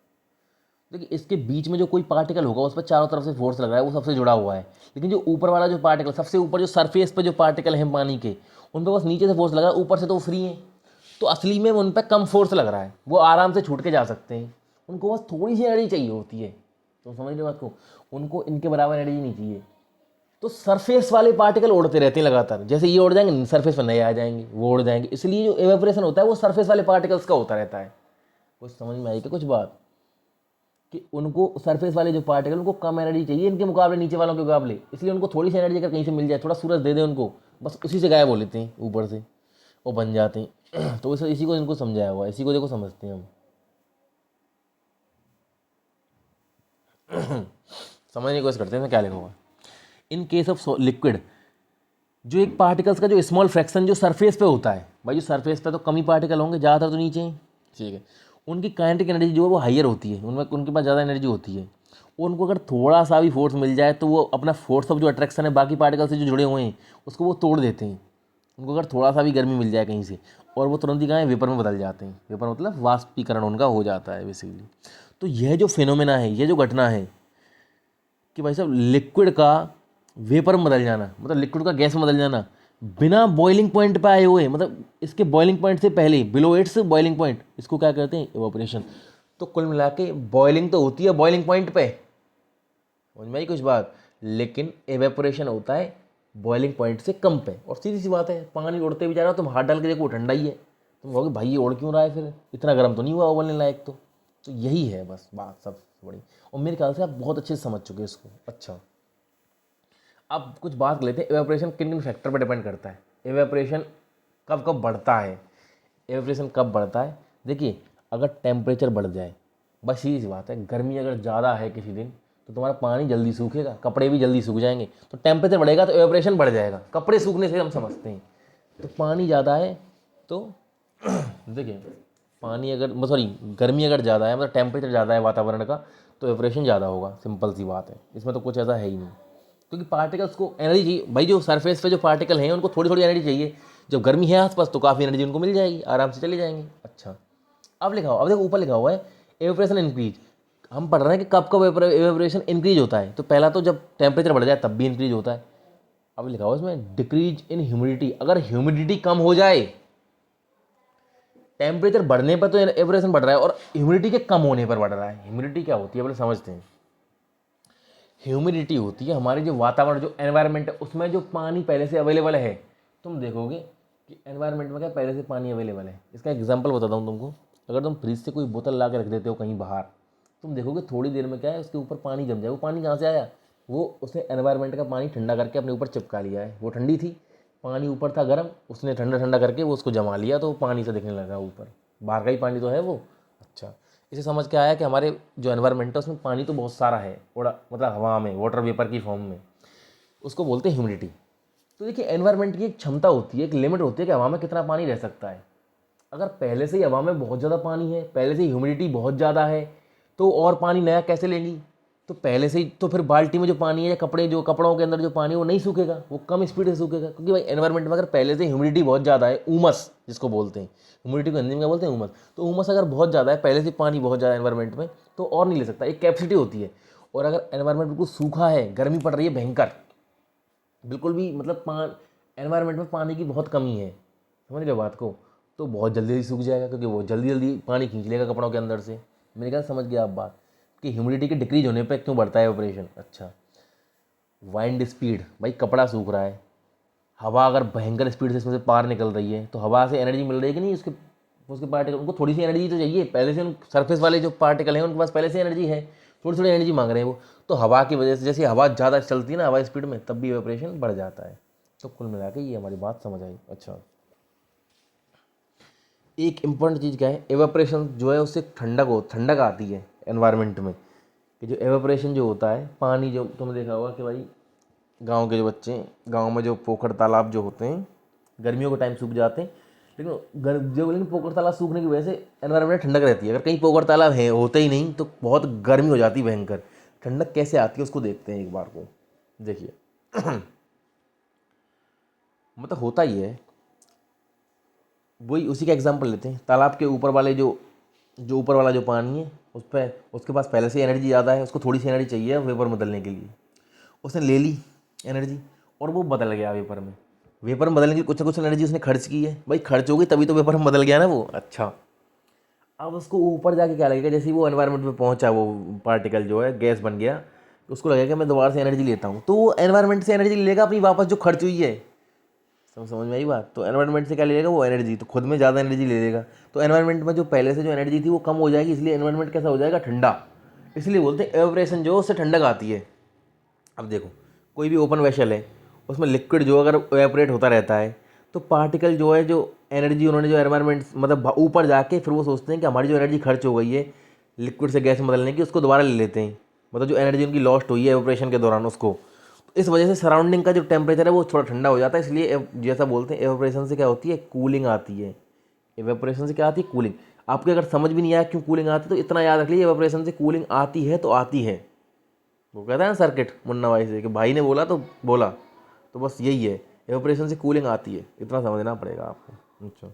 देखिए इसके बीच में जो कोई पार्टिकल होगा उस पर चारों तरफ से फोर्स लग रहा है, वो सबसे जुड़ा हुआ है। लेकिन जो ऊपर वाला जो पार्टिकल, सबसे ऊपर जो सरफेस पे जो पार्टिकल हैं पानी के, उन पर बस नीचे से फोर्स लग रहा है, ऊपर से तो वो फ्री हैं, तो असली में उन पर कम फोर्स लग रहा है, वो आराम से छूट के जा सकते हैं। उनको बस थोड़ी सी एनर्जी चाहिए होती है, तो समझ लो बात को, उनको इनके बराबर एनर्जी नहीं चाहिए। तो सरफेस वाले पार्टिकल उड़ते रहते हैं लगातार, जैसे ये उड़ जाएंगे सरफेस पर नए आ जाएंगे, वो उड़ जाएंगे। इसलिए जो एवेपोरेशन होता है वो सरफेस वाले पार्टिकल्स का होता रहता है। कुछ समझ में आई क्या कुछ बात, कि उनको सरफेस वाले जो पार्टिकल उनको कम एनर्जी चाहिए इनके मुकाबले, नीचे वालों के मुकाबले, इसलिए उनको थोड़ी सी एनर्जी अगर कहीं से मिल जाए, थोड़ा सूरज दे दे उनको, बस उसी से गायब हो लेते हैं ऊपर से, वो बन जाते हैं तो इसी को इनको समझाया हुआ है, इसी को देखो समझते हैं हम समझने की कोशिश करते हैं क्या लिखा हुआ है। इन केस ऑफ लिक्विड, जो एक पार्टिकल्स का जो स्मॉल फ्रैक्शन जो सरफेस पे होता है, भाई जो सरफेस पे तो कम ही पार्टिकल होंगे, ज़्यादातर तो नीचे हैं, ठीक है, उनकी काइनेटिक एनर्जी जो है वो हाइयर होती है, उनमें उनके पास ज़्यादा एनर्जी होती है। उनको अगर थोड़ा सा भी फोर्स मिल जाए तो वो अपना फोर्स ऑफ जो अट्रैक्शन है बाकी पार्टिकल से जो जुड़े हुए हैं उसको वो तोड़ देते हैं, उनको अगर थोड़ा सा भी गर्मी मिल जाए कहीं से और वो तुरंत ही कहाँ है वेपर में बदल जाते हैं। वेपर मतलब वाष्पीकरण उनका हो जाता है बेसिकली। तो यह जो फिनोमेना है, यह जो घटना है कि भाई साहब लिक्विड का वेपर में बदल जाना, मतलब लिक्विड का गैस में बदल जाना बिना बॉइलिंग पॉइंट पे आए हुए, मतलब इसके बॉइलिंग पॉइंट से पहले, बिलो इट्स बॉइलिंग पॉइंट, इसको क्या कहते हैं, इवापोरेशन। तो कुल मिला के बॉइलिंग तो होती है बॉइलिंग पॉइंट पे, समझ में आई कुछ बात, लेकिन एवेपोरेशन होता है बॉइलिंग पॉइंट से कम पे। और सीधी सी बात है, पानी उड़ते भी जा रहा हो तुम हाथ डाल के देखो वो ठंडा ही है, तुम कहोगे भाई ये उड़ क्यों रहा है, फिर इतना गर्म तो नहीं हुआ उबलने लायक। तो यही है बस बात सबसे बड़ी, और मेरे ख्याल से आप बहुत अच्छे से समझ चुके हैं इसको। अच्छा, अब कुछ बात कर लेते हैं एवेपोरेशन किन किन फैक्टर पर डिपेंड करता है, एवेपोरेशन कब कब बढ़ता है। एवेपोरेशन कब बढ़ता है, देखिए अगर टेम्परेचर बढ़ जाए, बस सीधी सी बात है, गर्मी अगर ज़्यादा है किसी दिन तो तुम्हारा पानी जल्दी सूखेगा, कपड़े भी जल्दी सूख जाएंगे, तो टेम्परेचर बढ़ेगा तो एवेपोरेशन बढ़ जाएगा, कपड़े सूखने से हम समझते हैं। तो पानी ज़्यादा है तो देखिए पानी अगर सॉरी गर्मी अगर ज़्यादा है, मतलब टेम्परेचर ज़्यादा है वातावरण का, तो एवेपोरेशन ज़्यादा होगा, सिंपल सी बात है, इसमें तो कुछ ऐसा है ही नहीं। क्योंकि पार्टिकल्स को एनर्जी चाहिए भाई, जो सरफेस पे जो पार्टिकल हैं उनको थोड़ी थोड़ी एनर्जी चाहिए, जब गर्मी है आसपास तो काफ़ी एनर्जी उनको मिल जाएगी, आराम से चले जाएंगे। अच्छा, अब लिखा हुआ, अब देखो ऊपर लिखा हुआ है एवेपोरेशन इंक्रीज, हम पढ़ रहे हैं कि कब कब एवेपोरेशन इंक्रीज होता है, तो पहला तो जब टेम्परेचर बढ़ जाए तब भी इंक्रीज होता है। अब लिखा हुआ है इसमें डिक्रीज इन ह्यूमिडिटी, अगर ह्यूमिडिटी कम हो जाए, टेम्परेचर बढ़ने पर तो एवेपोरेशन बढ़ रहा है और ह्यूमिडिटी के कम होने पर बढ़ रहा है। ह्यूमिडिटी क्या होती है पहले समझते हैं। ह्यूमिडिटी होती है हमारे जो वातावरण, जो एनवायरनमेंट है उसमें जो पानी पहले से अवेलेबल है। तुम देखोगे कि एनवायरनमेंट में क्या पहले से पानी अवेलेबल है। इसका एग्जांपल बताता हूँ तुमको, अगर तुम फ्रिज से कोई बोतल ला के रख देते हो कहीं बाहर, तुम देखोगे थोड़ी देर में क्या है उसके ऊपर पानी जम जाए। वो पानी कहाँ से आया, वो उसने एनवायरनमेंट का पानी ठंडा करके अपने ऊपर चिपका लिया है। वो ठंडी थी, पानी ऊपर था गर्म, उसने ठंडा ठंडा करके वो उसको जमा लिया, तो वो पानी से दिखने लगा ऊपर, बाहर का ही पानी तो है वो। अच्छा, इसे समझ के आया कि हमारे जो एनवायरनमेंट है उसमें पानी तो बहुत सारा है, उड़ा मतलब हवा में, वाटर वेपर की फॉर्म में, उसको बोलते हैं ह्यूमिडिटी। तो देखिए एनवायरनमेंट की एक क्षमता होती है, एक लिमिट होती है कि हवा में कितना पानी रह सकता है। अगर पहले से ही हवा में बहुत ज़्यादा पानी है, पहले से ही ह्यूमिडिटी बहुत ज़्यादा है, तो और पानी नया कैसे लेंगी। तो पहले से ही तो फिर बाल्टी में जो पानी है या कपड़ों के अंदर जो पानी है वो नहीं सूखेगा, वो कम स्पीड से सूखेगा, क्योंकि भाई एनवायरनमेंट में अगर पहले से ह्यूमिडिटी बहुत ज़्यादा है, उमस जिसको बोलते हैं, ह्यूमिडिटी को हिंदी में क्या बोलते हैं, उमस। तो उमस अगर बहुत ज़्यादा है, पहले से पानी बहुत ज़्यादा एनवायरनमेंट में, तो और नहीं ले सकता, एक कैपेसिटी होती है। और अगर एनवायरनमेंट बिल्कुल सूखा है, गर्मी पड़ रही है भयंकर, बिल्कुल भी मतलब एनवायरनमेंट में पानी की बहुत कमी है, समझ रहे हो बात को, तो बहुत जल्दी जल्दी सूख जाएगा, क्योंकि वो जल्दी जल्दी पानी खींच लेगा कपड़ों के अंदर से। मेरे ख्याल समझ गया आप बात कि ह्यूमिडिटी के डिक्रीज होने पे क्यों बढ़ता है ऑपरेशन। अच्छा, वाइंड स्पीड, भाई कपड़ा सूख रहा है, हवा अगर भयंकर स्पीड से इसमें से पार निकल रही है, तो हवा से एनर्जी मिल रही है कि नहीं, उसके उसके पार्टिकल, उनको थोड़ी सी एनर्जी तो चाहिए पहले से, उन सरफेस वाले जो पार्टिकल हैं उनके पास पहले से एनर्जी है, थोड़ी थोड़ी एनर्जी मांग रहे हैं वो, तो हवा की वजह से, जैसे हवा ज़्यादा चलती है ना हवा स्पीड में, तब भी इवेपोरेशन बढ़ जाता है। तो कुल मिला के ये हमारी बात समझ आई। अच्छा, एक इम्पॉर्टेंट चीज़ क्या है, एवेपोरेशन जो है उससे ठंडक आती है एनवायरनमेंट में, कि जो एवेपोरेशन जो होता है, पानी जो तुमने देखा होगा कि भाई गांव के जो बच्चे, गांव में जो पोखर तालाब जो होते हैं गर्मियों के टाइम सूख जाते हैं, लेकिन पोखर तालाब सूखने की वजह से एनवायरनमेंट ठंडक रहती है। अगर कहीं पोखर तालाब है होते ही नहीं तो बहुत गर्मी हो जाती है भयंकर। ठंडक कैसे आती है उसको देखते हैं एक बार को, देखिए मतलब होता ही है, वही उसी का एग्जांपल लेते हैं। तालाब के ऊपर वाले जो जो ऊपर वाला जो पानी है उस पर उसके पास पहले से एनर्जी ज़्यादा है, उसको थोड़ी सी एनर्जी चाहिए वेपर बदलने के लिए, उसने ले ली एनर्जी और वो बदल गया वेपर में। वेपर में बदलने की कुछ ना कुछ एनर्जी उसने खर्च की है, भाई खर्च हो गई तभी तो वेपर में बदल गया ना वो। अच्छा, अब उसको ऊपर जाके क्या लगेगा, जैसे ही वो एनवायरनमेंट में पहुंचा वो पार्टिकल जो है गैस बन गया, तो उसको लगेगा मैं दोबारा से एनर्जी लेता हूँ, तो वो एनवायरनमेंट से एनर्जी लेगा अपनी वापस जो खर्च हुई है। समझ में आई बात। तो एनवायरनमेंट से क्या ले लेगा वो एनर्जी, तो खुद में ज़्यादा एनर्जी ले लेगा, तो एनवायरनमेंट में जो पहले से जो एनर्जी थी वो कम हो जाएगी, इसलिए एनवायरनमेंट कैसा हो जाएगा, ठंडा। इसलिए बोलते हैं एवरेशन जो उससे ठंडक आती है। अब देखो कोई भी ओपन वेसल है, उसमें लिक्विड जो अगर एवेपोरेट होता रहता है, तो पार्टिकल जो है जो एनर्जी उन्होंने जो एनवायरनमेंट मतलब ऊपर जाके फिर वो सोचते हैं कि हमारी जो एनर्जी खर्च हो गई है लिक्विड से गैस में बदलने की, उसको दोबारा ले लेते हैं, मतलब जो एनर्जी उनकी लॉस्ट हुई है एवेपोरेशन के दौरान उसको। तो इस वजह से सराउंडिंग का जो टेम्परेचर है वो थोड़ा ठंडा हो जाता है, इसलिए जैसा बोलते हैं एवेपोरेशन से क्या होती है, कूलिंग आती है। एवेपोरेशन से क्या आती है, कूलिंग। आपके अगर समझ भी नहीं आया क्यों कूलिंग आती है, तो इतना याद रख लीजिए एवेपोरेशन से कूलिंग आती है तो आती है। वो कहता है ना सर्किट मुन्ना भाई से कि भाई ने बोला तो बोला, तो बस यही है, एवापोरेशन से कूलिंग आती है, इतना समझना पड़ेगा आपको। अच्छा,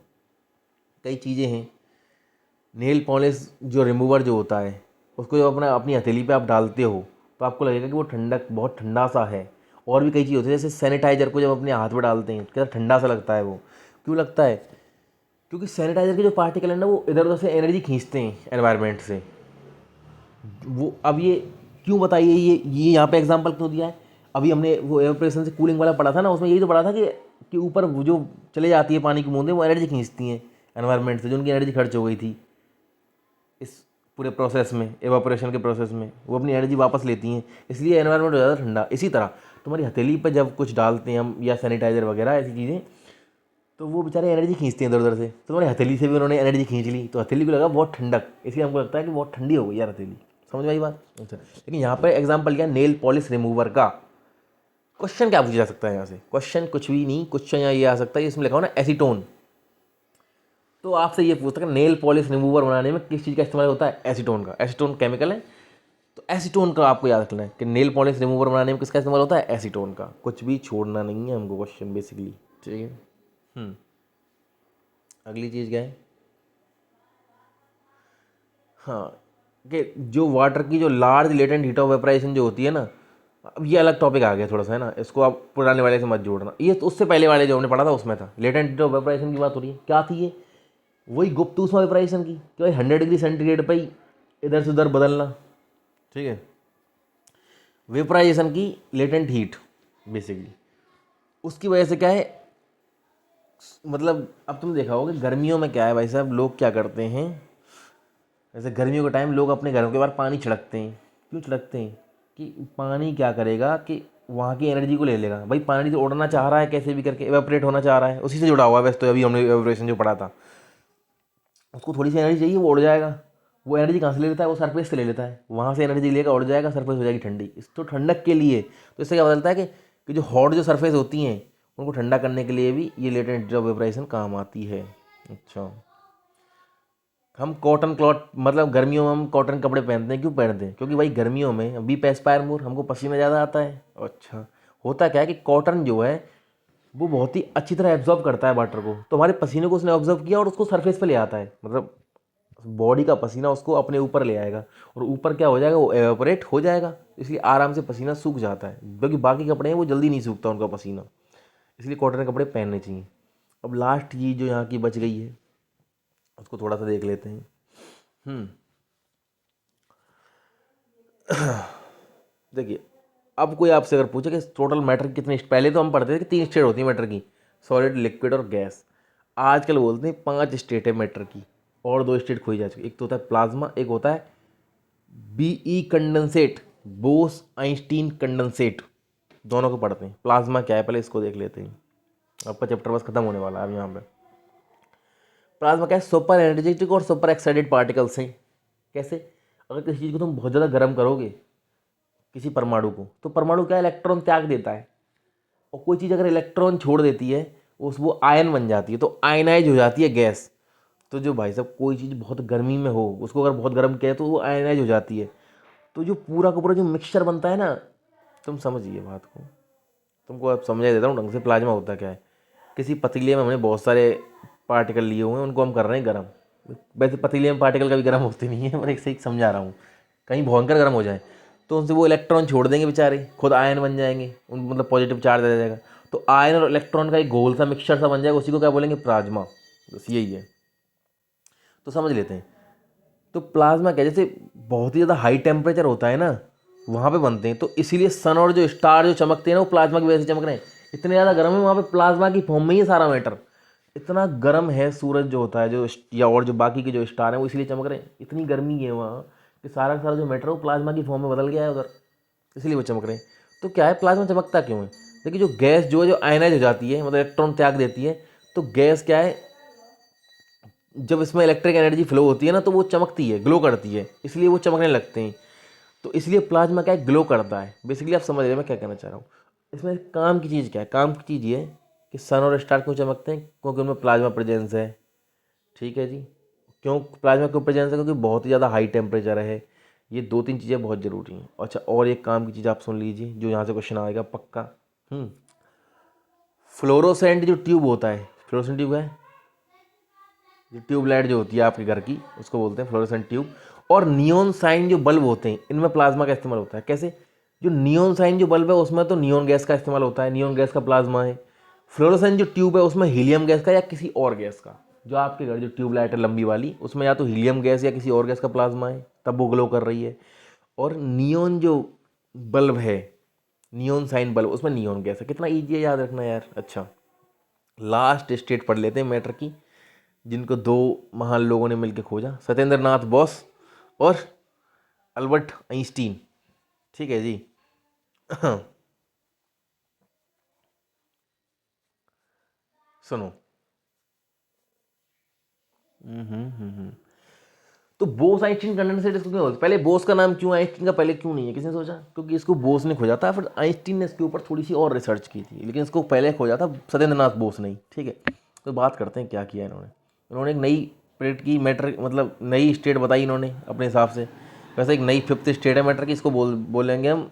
कई चीज़ें हैं। नेल पॉलिश जो रिमूवर जो होता है, उसको जब अपनी हथेली पे आप डालते हो तो आपको लगेगा कि वो ठंडक बहुत ठंडा सा है। और भी कई चीज़ होती है, जैसे सैनिटाइज़र को जब अपने हाथ में डालते हैं कितना ठंडा सा लगता है वो। क्यों लगता है? क्योंकि सैनिटाइज़र के जो पार्टिकल है ना, वो इधर उधर से एनर्जी खींचते हैं एनवायरनमेंट से। वो अब ये क्यों बताइए, ये यहाँ पे एग्जांपल क्यों दिया है? अभी हमने वो एवापोरेशन से कूलिंग वाला पढ़ा था ना, उसमें यही तो पढ़ा था कि ऊपर वो जो चले जाती है पानी की बूंदें, वो एनर्जी खींचती हैं एनवायरनमेंट से, जो उनकी एनर्जी खर्च हो गई थी इस पूरे प्रोसेस में, एवापोरेशन के प्रोसेस में, वो अपनी एनर्जी वापस लेती हैं, इसलिए एनवायरनमेंट हो जाता है ठंडा। इसी तरह तुम्हारी हथेली पर जब कुछ डालते हैं हम, या सैनिटाइज़र वगैरह ऐसी चीज़ें, तो वो बेचारे एनर्जी खींचते हैं इधर उधर से, तो तुम्हारी हथेली से भी उन्होंने एनर्जी खींच ली, तो हथेली को लगा बहुत ठंडक, इसलिए हमको लगता है कि बहुत ठंडी हो गई यार हथेली। समझ में आई बात? अच्छा, लेकिन यहाँ पर एग्जाम्पल क्या, नेल पॉलिश रिमूवर का। क्वेश्चन क्या पूछा जा सकता है यहाँ से? क्वेश्चन कुछ भी नहीं, क्वेश्चन यहाँ ये आ सकता है, इसमें लिखा हो ना एसीटोन, तो आपसे ये पूछता है नेल पॉलिश रिमूवर बनाने में किस चीज़ का इस्तेमाल होता है? एसीटोन का। एसीटोन केमिकल है, तो एसीटोन का आपको याद रखना है कि नेल पॉलिश रिमूवर बनाने में किसका इस्तेमाल होता है? एसीटोन का। कुछ भी छोड़ना नहीं है हमको क्वेश्चन बेसिकली। ठीक है। अगली चीज़ क्या है? हाँ, कि जो वाटर की जो large latent heat of vaporisation जो होती है ना, अब ये अलग टॉपिक आ गया थोड़ा सा, है ना, इसको आप पुराने वाले से मत जोड़ना। ये तो उससे पहले वाले जो हमने पढ़ा था उसमें था, लेटेंट हीट ऑफ वेपराइजेशन की बात हो रही है। क्या थी ये? वही गुप्त ऊष्मा वेपराइजेशन की, कि भाई 100 डिग्री सेंटीग्रेड पे ही इधर से उधर बदलना। ठीक है, वेपराइजेशन की लेटेंट हीट बेसिकली, उसकी वजह से क्या है, मतलब अब तुम देखा होगा कि गर्मियों में क्या है भाई साहब, लोग क्या करते हैं, जैसे गर्मियों के टाइम लोग अपने घरों के बाहर पानी छिड़कते हैं। क्यों छिड़कते हैं? कि पानी क्या करेगा कि वहाँ की एनर्जी को ले लेगा। भाई पानी तो उड़ना चाह रहा है कैसे भी करके, एवेपोरेट होना चाह रहा है, उसी से जुड़ा हुआ है वैसे तो। अभी हमने एवेपोरेशन जो पढ़ा था, उसको थोड़ी सी एनर्जी चाहिए, वो उड़ जाएगा। वो एनर्जी कहाँ से ले लेता है? वो सरफेस से ले लेता है, वहाँ से एनर्जी लेगा, उड़ जाएगा, सरफेस हो जाएगी ठंडी। इस तो ठंडक के लिए, तो इससे क्या बदलता है कि जो हॉट जो सरफेस होती हैं उनको ठंडा करने के लिए भी ये लेटेंट हीट ऑफ वेपराइजेशन काम आती है। अच्छा, हम कॉटन क्लॉथ, मतलब गर्मियों में हम कॉटन कपड़े पहनते हैं। क्यों पहनते हैं? क्योंकि भाई गर्मियों में वी पेस्पायर मोर, हमको पसीना ज़्यादा आता है। अच्छा, होता क्या है कि कॉटन जो है वो बहुत ही अच्छी तरह एब्जॉर्ब करता है वाटर को, तो हमारे पसीने को उसने ऑब्जर्व किया और उसको सरफेस पे ले आता है, मतलब बॉडी का पसीना उसको अपने ऊपर ले आएगा, और ऊपर क्या हो जाएगा, वो एवेपोरेट हो जाएगा, इसलिए आराम से पसीना सूख जाता है। क्योंकि बाकी कपड़े हैं वो जल्दी नहीं सूखता उनका पसीना, इसलिए कॉटन के कपड़े पहनने चाहिए। अब लास्ट चीज़ जो यहाँ की बच गई है उसको थोड़ा सा देख लेते हैं। हम्म देखिए, अब कोई आपसे अगर पूछे कि टोटल मैटर की कितनी, पहले तो हम पढ़ते थे कि 3 स्टेट होती है मैटर की, सॉलिड, लिक्विड और गैस। आजकल बोलते हैं 5 स्टेट है मैटर की, और 2 स्टेट खोई जा चुकी। एक तो होता है प्लाज्मा, एक होता है BE condensate, Bose Einstein condensate, दोनों को पढ़ते हैं। प्लाज्मा क्या है पहले इसको देख लेते हैं, आपका चैप्टर बस खत्म होने वाला है अब यहाँ पे। प्लाज्मा क्या है? सुपर एनर्जेटिक और सुपर एक्साइटेड पार्टिकल्स हैं। कैसे? अगर किसी चीज़ को तुम बहुत ज़्यादा गर्म करोगे, किसी परमाणु को, तो परमाणु क्या, इलेक्ट्रॉन त्याग देता है, और कोई चीज़ अगर इलेक्ट्रॉन छोड़ देती है उस वो आयन बन जाती है, तो आयनाइज हो जाती है गैस। तो जो भाई साहब कोई चीज़ बहुत गर्मी में हो, उसको अगर बहुत गर्म किया तो वो आयनाइज हो जाती है। तो जो पूरा का पूरा जो मिक्सचर बनता है ना, तुम समझिए बात को, तुमको अब समझा देता हूँ ढंग से। प्लाज्मा होता क्या है, किसी पतीले में हमने बहुत सारे पार्टिकल लिए हुए हैं, उनको हम कर रहे हैं गर्म। वैसे पतीले में पार्टिकल कभी गर्म होते नहीं है, पर एक से एक समझा रहा हूँ, कहीं भयंकर गर्म हो जाए तो उनसे वो इलेक्ट्रॉन छोड़ देंगे बेचारे, खुद आयन बन जाएंगे, उन मतलब पॉजिटिव चार्ज आ जाएगा, तो आयन और इलेक्ट्रॉन का एक गोल सा मिक्सचर सा बन जाएगा, उसी को क्या बोलेंगे, प्लाज्मा। बस यही है, तो समझ लेते हैं। तो प्लाज्मा क्या, जैसे बहुत ही ज़्यादा हाई टेम्परेचर होता है ना, वहाँ पे बनते हैं, तो इसीलिए सन और जो स्टार जो चमकते हैं ना, वो प्लाज्मा की वजह से चमक रहे हैं। इतने ज़्यादा गर्म है वहाँ पे, प्लाज्मा की फॉर्म में ही है सारा मैटर। इतना गर्म है सूरज जो होता है, जो या और जो बाकी के जो स्टार हैं वो इसलिए चमक रहे हैं। इतनी गर्मी है वहाँ कि सारा का सारा जो मैटर है वो प्लाज्मा की फॉर्म में बदल गया है उधर, इसलिए वो चमक रहे हैं। तो क्या है, प्लाज्मा चमकता क्यों है? देखिए, जो गैस जो है जो आयनाइज हो जाती है, मतलब इलेक्ट्रॉन त्याग देती है, तो गैस क्या है, जब इसमें इलेक्ट्रिक एनर्जी फ्लो होती है ना, तो वो चमकती है, ग्लो करती है, इसलिए वो चमकने लगते हैं। तो इसलिए प्लाज्मा क्या है, ग्लो करता है। बेसिकली आप समझ रहे हैं मैं क्या कहना चाह रहा हूँ। इसमें काम की चीज़ क्या है, काम की चीज़ ये है कि सन और स्टार क्यों चमकते हैं, क्योंकि उनमें प्लाज्मा प्रेजेंस है। ठीक है जी। क्यों प्लाज्मा क्यों प्रेजेंस है? क्योंकि बहुत ही ज़्यादा हाई टेम्परेचर है। ये 2-3 चीज़ें बहुत ज़रूरी हैं। अच्छा, और एक काम की चीज़ आप सुन लीजिए, जो यहाँ से क्वेश्चन आएगा पक्का। फ्लोरोसेंट जो ट्यूब होता है, फ्लोरोसेंट ट्यूब है जो ट्यूबलाइट जो होती है आपके घर की, उसको बोलते हैं फ्लोरोसेंट ट्यूब। और नियॉन साइन जो बल्ब होते हैं, इनमें प्लाज्मा का इस्तेमाल होता है। कैसे? जो नियॉन साइन जो बल्ब है उसमें तो नियॉन गैस का इस्तेमाल होता है, नियॉन गैस का प्लाज्मा है। फ्लोरोसेंट जो ट्यूब है उसमें हीलियम गैस का या किसी और गैस का, जो आपके घर जो ट्यूबलाइट है लंबी वाली, उसमें या तो हीलियम गैस या किसी और गैस का प्लाज्मा है, तब वो ग्लो कर रही है। और नियॉन जो बल्ब है, नियॉन साइन बल्ब, उसमें नियॉन गैस है। कितना ईजी है याद रखना यार। अच्छा, लास्ट स्टेट पढ़ लेते हैं मैटर की, जिनको दो महान लोगों ने मिलकर खोजा, सत्येंद्र नाथ बोस और अल्बर्ट आइंस्टीन। ठीक है जी। सुनो। तो बोस आइंस्टीन कंडेंसेट इसको क्यों बोलते? पहले बोस का नाम क्यों, आइंस्टीन का पहले क्यों नहीं है, किसने सोचा? क्योंकि इसको बोस ने खोजा था, फिर आइंस्टीन ने इसके ऊपर थोड़ी सी और रिसर्च की थी, लेकिन इसको पहले खोजा था सत्येंद्र नाथ बोस ने ही। ठीक है, तो बात करते हैं क्या किया इन्होंने। इन्होंने एक नई प्लेट की मैटर, मतलब नई स्टेट बताई इन्होंने अपने हिसाब से। वैसे एक नई फिफ्थ स्टेट है मैटर की, इसको बोलेंगे हम।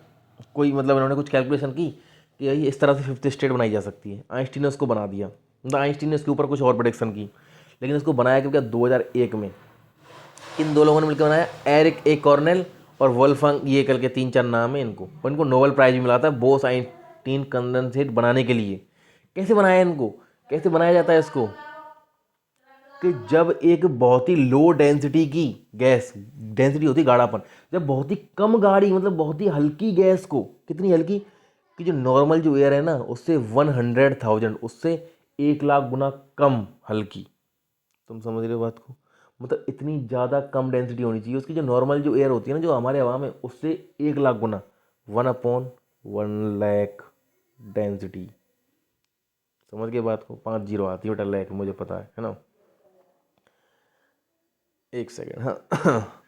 कोई मतलब इन्होंने कुछ कैलकुलेशन की कि यही इस तरह से फिफ्थ स्टेट बनाई जा सकती है। आइंस्टीन ने उसको बना दिया, मतलब आइंस्टीन ने इसके ऊपर कुछ और प्रोडिक्शन की, लेकिन इसको बनाया क्योंकि 2001 में इन दो लोगों ने मिलकर बनाया, एरिक ए कॉर्नेल और वोल्फंग ये करके 3-4 नाम है इनको, और इनको नोबेल प्राइज भी मिला था बोस आइंस्टीन कंडेंसेट बनाने के लिए। कैसे बनाया इनको, कैसे बनाया जाता है इसको? कि जब एक बहुत ही लो डेंसिटी की गैस, डेंसिटी होती है गाढ़ापन, जब बहुत ही कम गाढ़ी मतलब बहुत ही हल्की गैस को, कितनी हल्की कि जो नॉर्मल जो एयर है ना उससे 100,000, उससे 1 लाख गुना कम हल्की। तुम समझ रहे हो बात को? मतलब इतनी ज़्यादा कम डेंसिटी होनी चाहिए उसकी, जो नॉर्मल जो एयर होती है ना जो हमारे हवा में, उससे 1 लाख गुना, 1/1 लाख डेंसिटी। समझ गए बात को? 5 जीरो आती है बेटा लैख, मुझे पता है ना। एक सेकेंड, हाँ।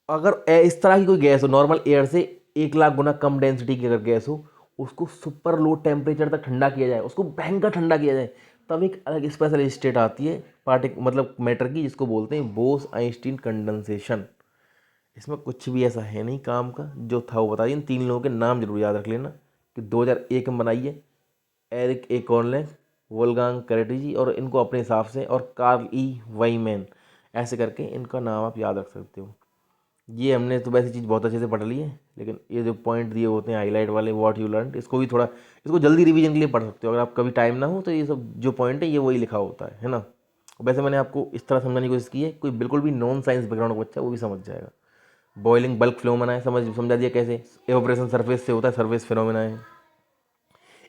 अगर इस तरह की कोई गैस हो नॉर्मल एयर से 1 लाख गुना कम डेंसिटी की अगर गैस हो, उसको सुपर लो टेम्परेचर तक ठंडा किया जाए, उसको भयंकर ठंडा किया जाए, तब एक अलग स्पेशल स्टेट आती है पार्टिक मतलब मैटर की, जिसको बोलते हैं बोस आइंस्टीन कंडेंसेशन। इसमें कुछ भी ऐसा है नहीं काम का, जो था वो बता दिया। इन 3 लोगों के नाम जरूर याद रख लेना कि 2001 में बनाई है, एरिक ए कॉर्नेल, वोल्गांग कैरेटिजी, और इनको अपने हिसाब से, और कार्ल ई वाईमैन, ऐसे करके इनका नाम आप याद रख सकते हो। ये हमने तो वैसी चीज़ बहुत अच्छे से पढ़ ली है, लेकिन ये जो पॉइंट दिए होते हैं हाईलाइट वाले, व्हाट यू लर्न, इसको भी थोड़ा, इसको जल्दी रिवीजन के लिए पढ़ सकते हो। अगर आप कभी टाइम ना हो तो ये सब जो पॉइंट है ये वही लिखा होता है ना। वैसे मैंने आपको इस तरह समझाने की कोशिश की है, कोई बिल्कुल भी नॉन साइंस बैकग्राउंड का बच्चा वो भी समझ जाएगा। बॉइलिंग बल्क फिनोमेना है, समझा दिया कैसे। एवोपरेशन सरफेस से होता है, सरफेस फिनोमेना है।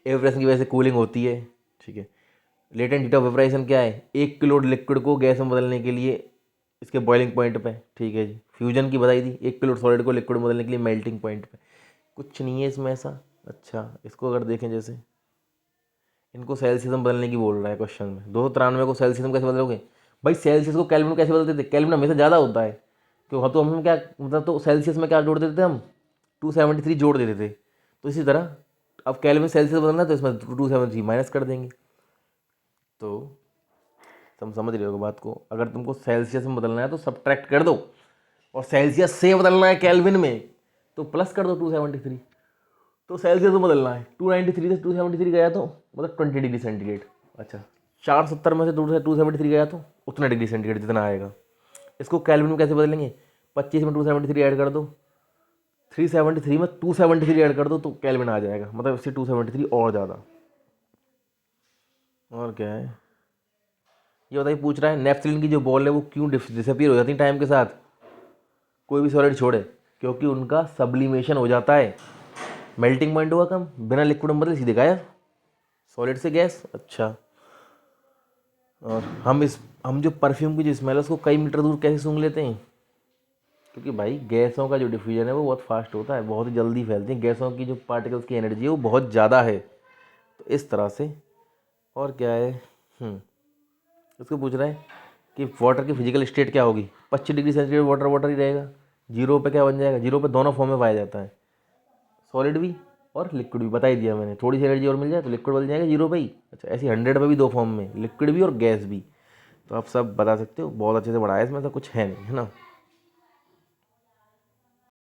एवोपरेशन की वजह से कूलिंग होती है। ठीक है। लेटेंट हीट ऑफ वेपराइजेशन क्या है? 1 किलो लिक्विड को गैस में बदलने के लिए इसके बॉइलिंग पॉइंट पे। ठीक है जी। फ्यूजन की बताई थी, 1 किलो सॉलिड को लिक्विड में बदलने के लिए मेल्टिंग पॉइंट पे। कुछ नहीं है इसमें ऐसा। अच्छा, इसको अगर देखें, जैसे इनको सेल्सियस में बदलने की बोल रहा है क्वेश्चन में, 293 को सेल्सियस में कैसे बदलोगे? भाई सेल्सियस को केल्विन में कैसे बदलते थे? केल्विन हमेशा ज़्यादा होता है, क्यों? हाँ, तो हम क्या मतलब, तो सेल्सियस में क्या जोड़ देते थे हम? 273 जोड़ देते थे। तो इसी तरह अब केल्विन सेल्सियस बदलना है तो इसमें 273 माइनस कर देंगे। तो तुम समझ रहे हो बात को? अगर तुमको सेल्सियस में बदलना है तो सब्ट्रैक्ट कर दो, और सेल्सियस से बदलना है केल्विन में तो प्लस कर दो 273। तो सेल्सियस में बदलना है, 293 से 273 गया तो मतलब 20 डिग्री सेंटीग्रेड। अच्छा, 470 में से 273 गया तो उतना डिग्री सेंटीग्रेड जितना आएगा। इसको केल्विन में कैसे बदलेंगे? 25 में 273 ऐड कर दो, 373 में 273 ऐड कर दो तो केल्विन आ जाएगा, मतलब इससे 273 और ज़्यादा। और क्या है ये बताइए? पूछ रहा है नेपथलीन की जो बॉल है वो क्यों डिसअपीयर हो जाती है टाइम के साथ, कोई भी सॉलिड छोड़े? क्योंकि उनका सब्लिमेशन हो जाता है, मेल्टिंग पॉइंट हुआ कम, बिना लिक्विड में बदले सीधे गायब, सॉलिड से गैस। अच्छा, और हम जो परफ्यूम की जो स्मेल है उसको कई मीटर दूर कैसे सूंघ लेते हैं? क्योंकि भाई गैसों का जो डिफ्यूजन है वो बहुत फास्ट होता है, बहुत ही जल्दी फैलती है, गैसों की जो पार्टिकल्स की एनर्जी है वो बहुत ज़्यादा है, तो इस तरह से। और क्या है? उसको पूछ रहा है कि वाटर की फिजिकल स्टेट क्या होगी? 25 डिग्री सेंटीग्रेड वाटर वाटर ही रहेगा। जीरो पे क्या बन जाएगा? जीरो पे दोनों फॉर्म में पाया जाता है, सॉलिड भी और लिक्विड भी, बता ही दिया मैंने। थोड़ी सी एनर्जी और मिल जाए तो लिक्विड बन जाएगा जीरो पे ही। अच्छा, ऐसे 100 पे भी 2 फॉर्म में, लिक्विड भी और गैस भी। तो आप सब बता सकते हो, बहुत अच्छे से पढ़ाया, इसमें ऐसा कुछ है नहीं, है ना।